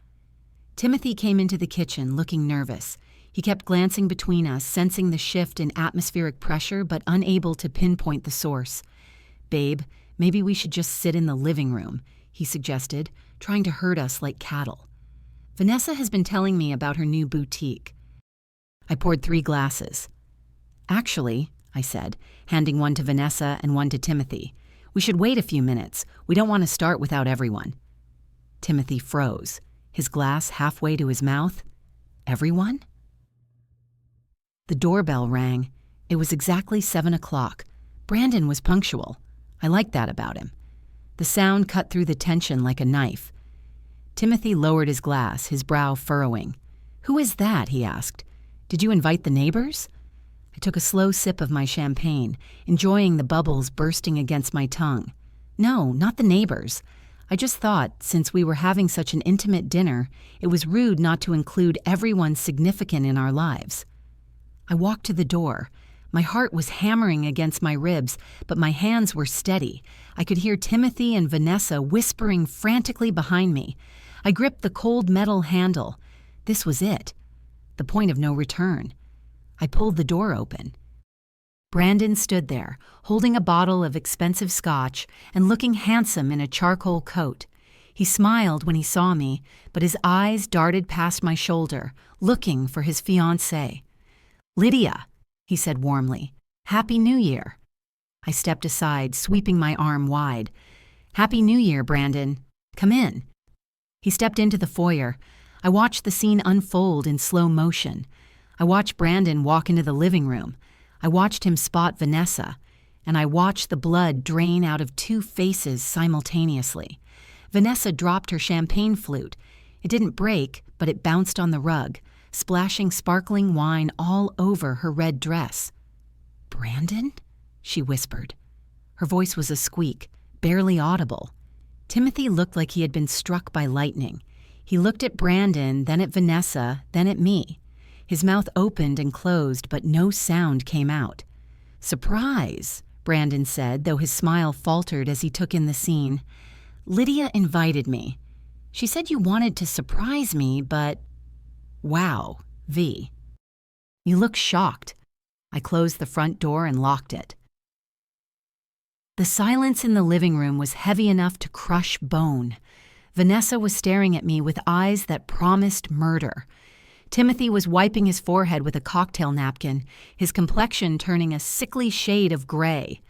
Timothy came into the kitchen, looking nervous. He kept glancing between us, sensing the shift in atmospheric pressure, but unable to pinpoint the source. "Babe, maybe we should just sit in the living room," he suggested, trying to herd us like cattle. "Vanessa has been telling me about her new boutique." I poured 3 glasses. "Actually," I said, handing one to Vanessa and one to Timothy, "we should wait a few minutes. We don't want to start without everyone." Timothy froze, his glass halfway to his mouth. "Everyone?" The doorbell rang. It was exactly 7 o'clock. Brandon was punctual. I liked that about him. The sound cut through the tension like a knife. Timothy lowered his glass, his brow furrowing. "Who is that?" he asked. "Did you invite the neighbors?" I took a slow sip of my champagne, enjoying the bubbles bursting against my tongue. "No, not the neighbors. I just thought, since we were having such an intimate dinner, it was rude not to include everyone significant in our lives." I walked to the door. My heart was hammering against my ribs, but my hands were steady. I could hear Timothy and Vanessa whispering frantically behind me. I gripped the cold metal handle. This was it. The point of no return. I pulled the door open. Brandon stood there, holding a bottle of expensive scotch and looking handsome in a charcoal coat. He smiled when he saw me, but his eyes darted past my shoulder, looking for his fiancée. "Lydia," he said warmly, "Happy New Year." I stepped aside, sweeping my arm wide. "Happy New Year, Brandon. Come in." He stepped into the foyer. I watched the scene unfold in slow motion. I watched Brandon walk into the living room. I watched him spot Vanessa, and I watched the blood drain out of 2 faces simultaneously. Vanessa dropped her champagne flute. It didn't break, but it bounced on the rug, splashing sparkling wine all over her red dress. "Brandon?" she whispered. Her voice was a squeak, barely audible. Timothy looked like he had been struck by lightning. He looked at Brandon, then at Vanessa, then at me. His mouth opened and closed, but no sound came out. "Surprise," Brandon said, though his smile faltered as he took in the scene. "Lydia invited me. She said you wanted to surprise me, but..." "Wow, V. You look shocked." I closed the front door and locked it. The silence in the living room was heavy enough to crush bone. Vanessa was staring at me with eyes that promised murder. Timothy was wiping his forehead with a cocktail napkin, his complexion turning a sickly shade of gray.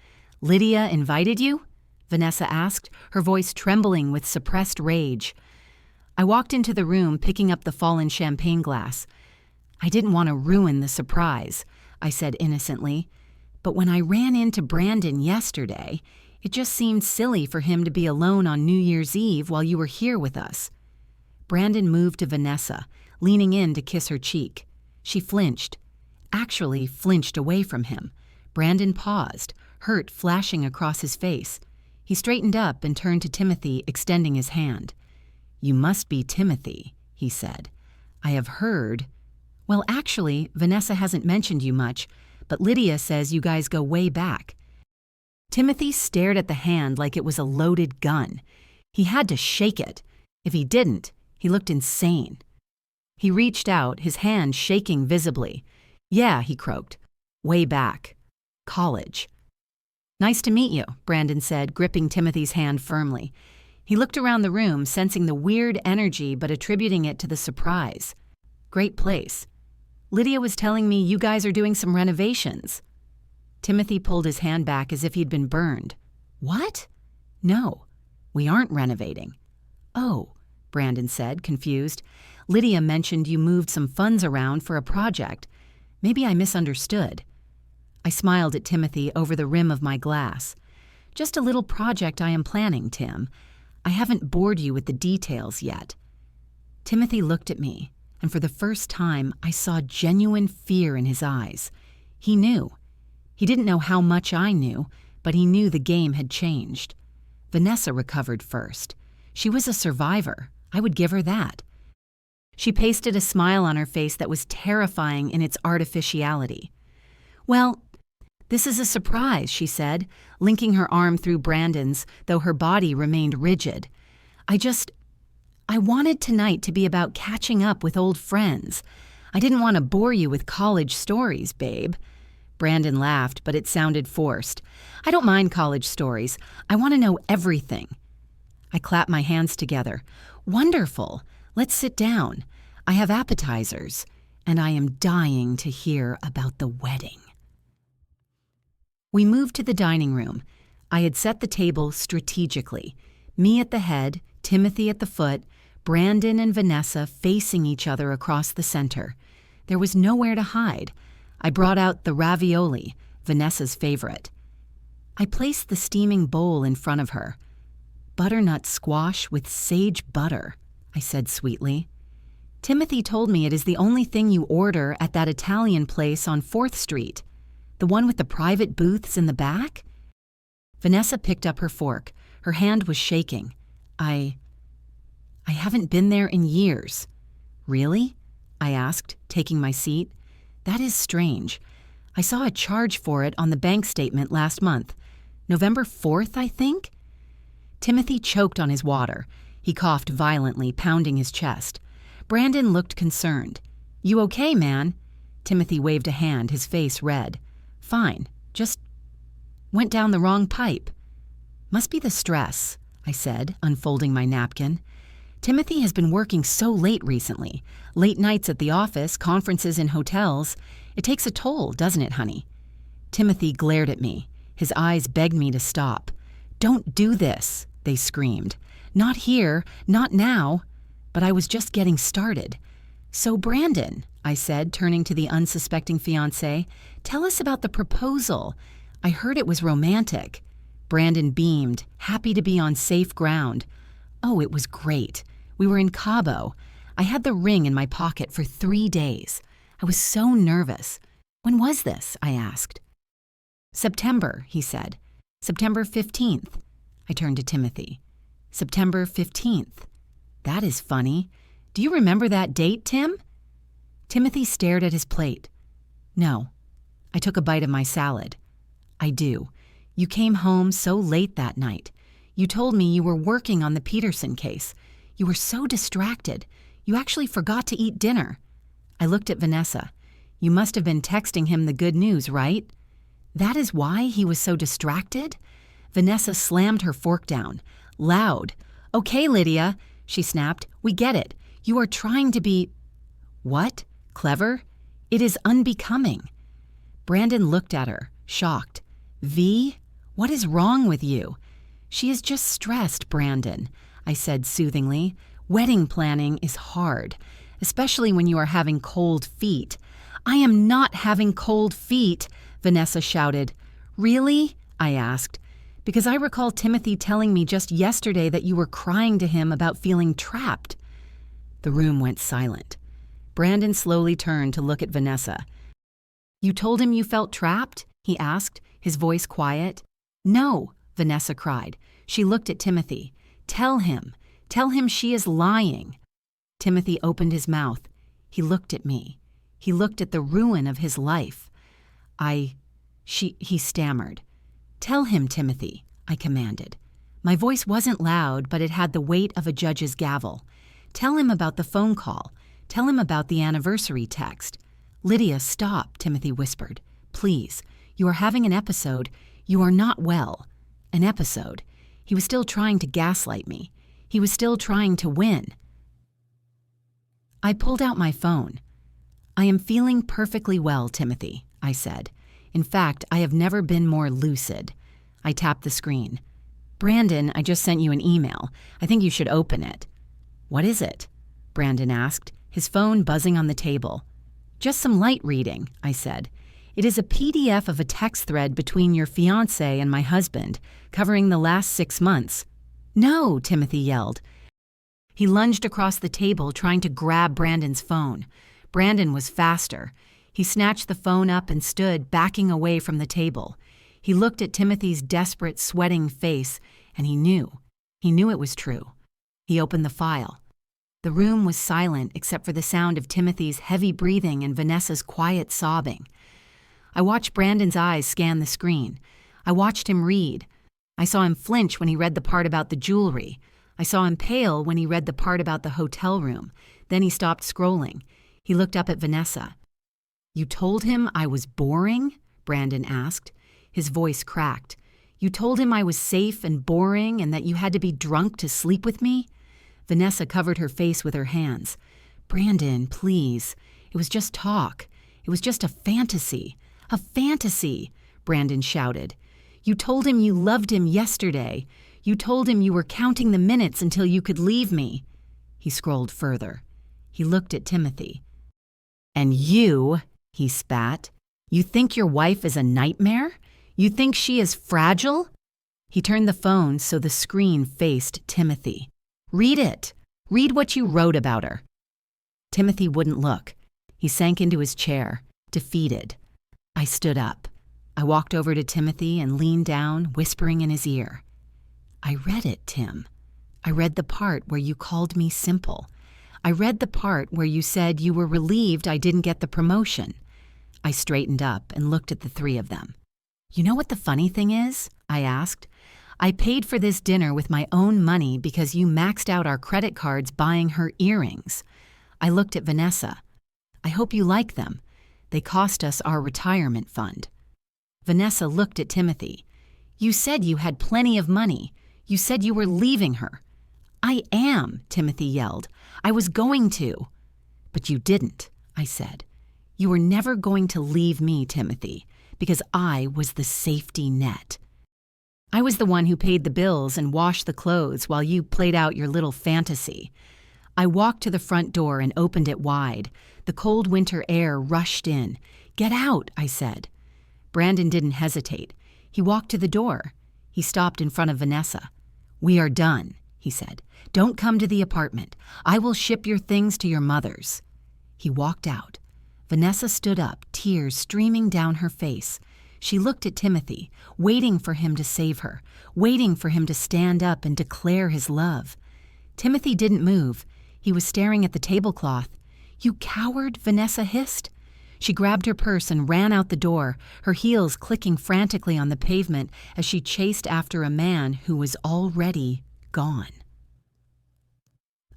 "Lydia invited you?" Vanessa asked, her voice trembling with suppressed rage. I walked into the room, picking up the fallen champagne glass. "I didn't want to ruin the surprise," I said innocently. "But when I ran into Brandon yesterday, it just seemed silly for him to be alone on New Year's Eve while you were here with us." Brandon moved to Vanessa, leaning in to kiss her cheek. She flinched. Actually flinched away from him. Brandon paused, hurt flashing across his face. He straightened up and turned to Timothy, extending his hand. "You must be Timothy," he said. "I have heard..." "Well, actually, Vanessa hasn't mentioned you much, but Lydia says you guys go way back." Timothy stared at the hand like it was a loaded gun. He had to shake it. If he didn't, he looked insane. He reached out, his hand shaking visibly. "Yeah," he croaked. "Way back. College." "Nice to meet you," Brandon said, gripping Timothy's hand firmly. He looked around the room, sensing the weird energy but attributing it to the surprise. "Great place. Lydia was telling me you guys are doing some renovations." Timothy pulled his hand back as if he'd been burned. "What?" "No, we aren't renovating." "Oh," Brandon said, confused. "Lydia mentioned you moved some funds around for a project. Maybe I misunderstood." I smiled at Timothy over the rim of my glass. "Just a little project I am planning, Tim. I haven't bored you with the details yet." Timothy looked at me, and for the first time I saw genuine fear in his eyes. He knew. He didn't know how much I knew, but he knew the game had changed. Vanessa recovered first. She was a survivor. I would give her that. She pasted a smile on her face that was terrifying in its artificiality. "Well, this is a surprise," she said, linking her arm through Brandon's, though her body remained rigid. I wanted tonight to be about catching up with old friends. I didn't want to bore you with college stories, babe." Brandon laughed, but it sounded forced. "I don't mind college stories. I want to know everything." I clapped my hands together. "Wonderful. Let's sit down. I have appetizers, and I am dying to hear about the wedding." We moved to the dining room. I had set the table strategically. Me at the head, Timothy at the foot, Brandon and Vanessa facing each other across the center. There was nowhere to hide. I brought out the ravioli, Vanessa's favorite. I placed the steaming bowl in front of her. "Butternut squash with sage butter," I said sweetly. "Timothy told me it is the only thing you order at that Italian place on 4th Street. The one with the private booths in the back?" Vanessa picked up her fork. Her hand was shaking. I haven't been there in years." "Really?" I asked, taking my seat. "That is strange. I saw a charge for it on the bank statement last month. November 4th, I think?" Timothy choked on his water. He coughed violently, pounding his chest. Brandon looked concerned. "You okay, man?" Timothy waved a hand, his face red. "Fine. Just went down the wrong pipe." "Must be the stress," I said, unfolding my napkin. "Timothy has been working so late recently. Late nights at the office, conferences in hotels. It takes a toll, doesn't it, honey?" Timothy glared at me. His eyes begged me to stop. "Don't do this," they screamed. "Not here, not now." But I was just getting started. "So, Brandon," I said, turning to the unsuspecting fiancé, "tell us about the proposal. I heard it was romantic." Brandon beamed, happy to be on safe ground. "Oh, it was great. We were in Cabo. I had the ring in my pocket for 3 days. I was so nervous." "When was this?" I asked. "September," he said. "September 15th. I turned to Timothy. "September 15th. That is funny. Do you remember that date, Tim?" Timothy stared at his plate. "No." I took a bite of my salad. "I do. You came home so late that night. You told me you were working on the Peterson case. You were so distracted. You actually forgot to eat dinner." I looked at Vanessa. "You must have been texting him the good news, right?" "That is why he was so distracted?" Vanessa slammed her fork down. Loud. "Okay, Lydia," she snapped. "We get it. You are trying to be—" "What? Clever? It is unbecoming." Brandon looked at her, shocked. "V? What is wrong with you?" "She is just stressed, Brandon," I said soothingly. "Wedding planning is hard, especially when you are having cold feet." "I am not having cold feet," Vanessa shouted. "Really?" I asked. "Because I recall Timothy telling me just yesterday that you were crying to him about feeling trapped." The room went silent. Brandon slowly turned to look at Vanessa. "You told him you felt trapped?" he asked, his voice quiet. "No," Vanessa cried. She looked at Timothy. Tell him she is lying." Timothy opened his mouth. He looked at me. He looked at the ruin of his life. He stammered. "Tell him, Timothy," I commanded. My voice wasn't loud, but it had the weight of a judge's gavel. "Tell him about the phone call. Tell him about the anniversary text." "Lydia, stop," Timothy whispered. "Please. You are having an episode. You are not well." An episode. He was still trying to gaslight me. He was still trying to win. I pulled out my phone. "I am feeling perfectly well, Timothy," I said. "In fact, I have never been more lucid." I tapped the screen. "Brandon, I just sent you an email. I think you should open it." "What is it?" Brandon asked, his phone buzzing on the table. "Just some light reading," I said. "It is a PDF of a text thread between your fiancé and my husband, covering the last 6 months." "No!" Timothy yelled. He lunged across the table, trying to grab Brandon's phone. Brandon was faster. He snatched the phone up and stood, backing away from the table. He looked at Timothy's desperate, sweating face, and he knew. He knew it was true. He opened the file. The room was silent except for the sound of Timothy's heavy breathing and Vanessa's quiet sobbing. I watched Brandon's eyes scan the screen. I watched him read. I saw him flinch when he read the part about the jewelry. I saw him pale when he read the part about the hotel room. Then he stopped scrolling. He looked up at Vanessa. "You told him I was boring?" Brandon asked. His voice cracked. "You told him I was safe and boring and that you had to be drunk to sleep with me?" Vanessa covered her face with her hands. "Brandon, please. It was just talk. It was just a fantasy. A fantasy," Brandon shouted. "You told him you loved him yesterday. You told him you were counting the minutes until you could leave me." He scrolled further. He looked at Timothy. "And you," he spat, "you think your wife is a nightmare? You think she is fragile?" He turned the phone so the screen faced Timothy. "Read it. Read what you wrote about her." Timothy wouldn't look. He sank into his chair, defeated. I stood up. I walked over to Timothy and leaned down, whispering in his ear. "I read it, Tim. I read the part where you called me simple. I read the part where you said you were relieved I didn't get the promotion." I straightened up and looked at the three of them. "You know what the funny thing is?" I asked. "I paid for this dinner with my own money because you maxed out our credit cards buying her earrings." I looked at Vanessa. "I hope you like them. They cost us our retirement fund." Vanessa looked at Timothy. "You said you had plenty of money. You said you were leaving her." "I am," Timothy yelled. "I was going to." "But you didn't," I said. "You were never going to leave me, Timothy, because I was the safety net. I was the one who paid the bills and washed the clothes while you played out your little fantasy." I walked to the front door and opened it wide. The cold winter air rushed in. "Get out," I said. Brandon didn't hesitate. He walked to the door. He stopped in front of Vanessa. "We are done," he said. "Don't come to the apartment. I will ship your things to your mother's." He walked out. Vanessa stood up, tears streaming down her face. She looked at Timothy, waiting for him to save her, waiting for him to stand up and declare his love. Timothy didn't move. He was staring at the tablecloth. "You coward," Vanessa hissed. She grabbed her purse and ran out the door, her heels clicking frantically on the pavement as she chased after a man who was already gone.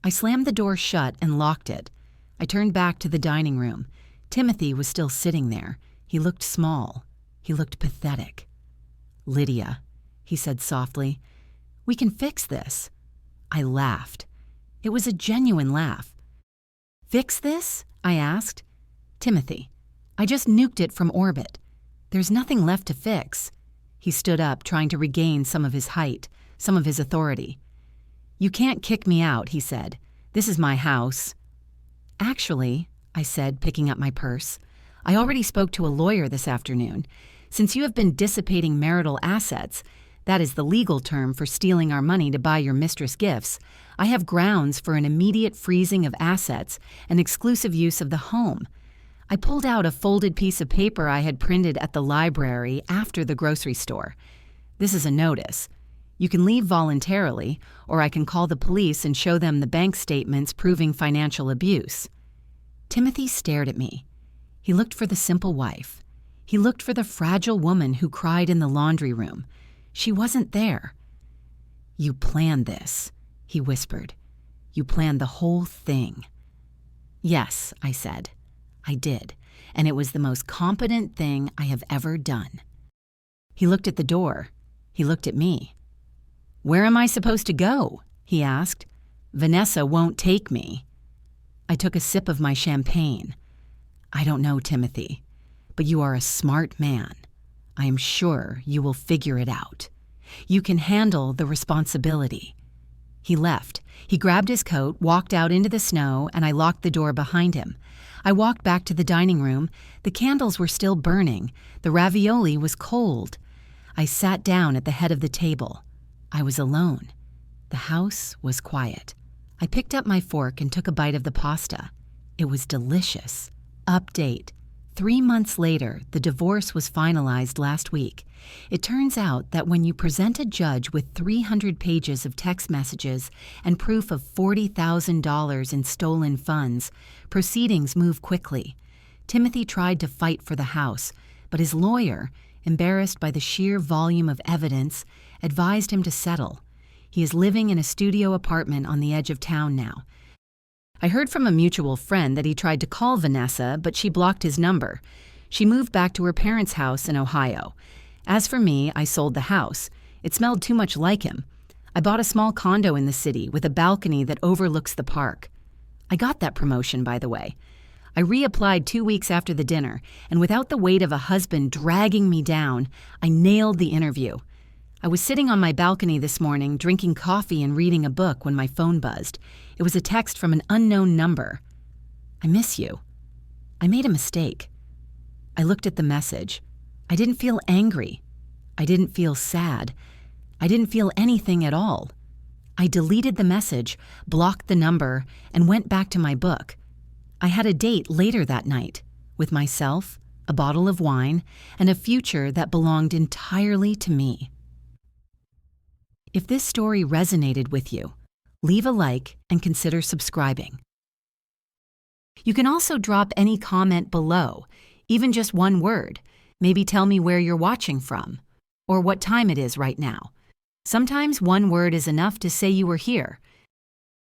I slammed the door shut and locked it. I turned back to the dining room. Timothy was still sitting there. He looked small. He looked pathetic. "Lydia," he said softly, "we can fix this." I laughed. It was a genuine laugh. "Fix this?" I asked. "Timothy, I just nuked it from orbit. There's nothing left to fix." He stood up, trying to regain some of his height, some of his authority. "You can't kick me out," he said. "This is my house." "Actually," I said, picking up my purse, "I already spoke to a lawyer this afternoon. Since you have been dissipating marital assets, that is the legal term for stealing our money to buy your mistress gifts, I have grounds for an immediate freezing of assets and exclusive use of the home." I pulled out a folded piece of paper I had printed at the library after the grocery store. "This is a notice. You can leave voluntarily, or I can call the police and show them the bank statements proving financial abuse." Timothy stared at me. He looked for the simple wife. He looked for the fragile woman who cried in the laundry room. She wasn't there. "You planned this," he whispered. "You planned the whole thing." "Yes," I said. "I did, and it was the most competent thing I have ever done." He looked at the door. He looked at me. "Where am I supposed to go?" he asked. "Vanessa won't take me." I took a sip of my champagne. "I don't know, Timothy, but you are a smart man. I am sure you will figure it out. You can handle the responsibility." He left. He grabbed his coat, walked out into the snow, and I locked the door behind him. I walked back to the dining room. The candles were still burning. The ravioli was cold. I sat down at the head of the table. I was alone. The house was quiet. I picked up my fork and took a bite of the pasta. It was delicious. Update. 3 months later, the divorce was finalized last week. It turns out that when you present a judge with 300 pages of text messages and proof of $40,000 in stolen funds, proceedings move quickly. Timothy tried to fight for the house, but his lawyer, embarrassed by the sheer volume of evidence, advised him to settle. He is living in a studio apartment on the edge of town now. I heard from a mutual friend that he tried to call Vanessa, but she blocked his number. She moved back to her parents' house in Ohio. As for me, I sold the house. It smelled too much like him. I bought a small condo in the city with a balcony that overlooks the park. I got that promotion, by the way. I reapplied 2 weeks after the dinner, and without the weight of a husband dragging me down, I nailed the interview. I was sitting on my balcony this morning, drinking coffee and reading a book when my phone buzzed. It was a text from an unknown number. "I miss you. I made a mistake." I looked at the message. I didn't feel angry. I didn't feel sad. I didn't feel anything at all. I deleted the message, blocked the number, and went back to my book. I had a date later that night with myself, a bottle of wine, and a future that belonged entirely to me. If this story resonated with you, leave a like and consider subscribing. You can also drop any comment below, even just one word. Maybe tell me where you're watching from, or what time it is right now. Sometimes one word is enough to say you were here.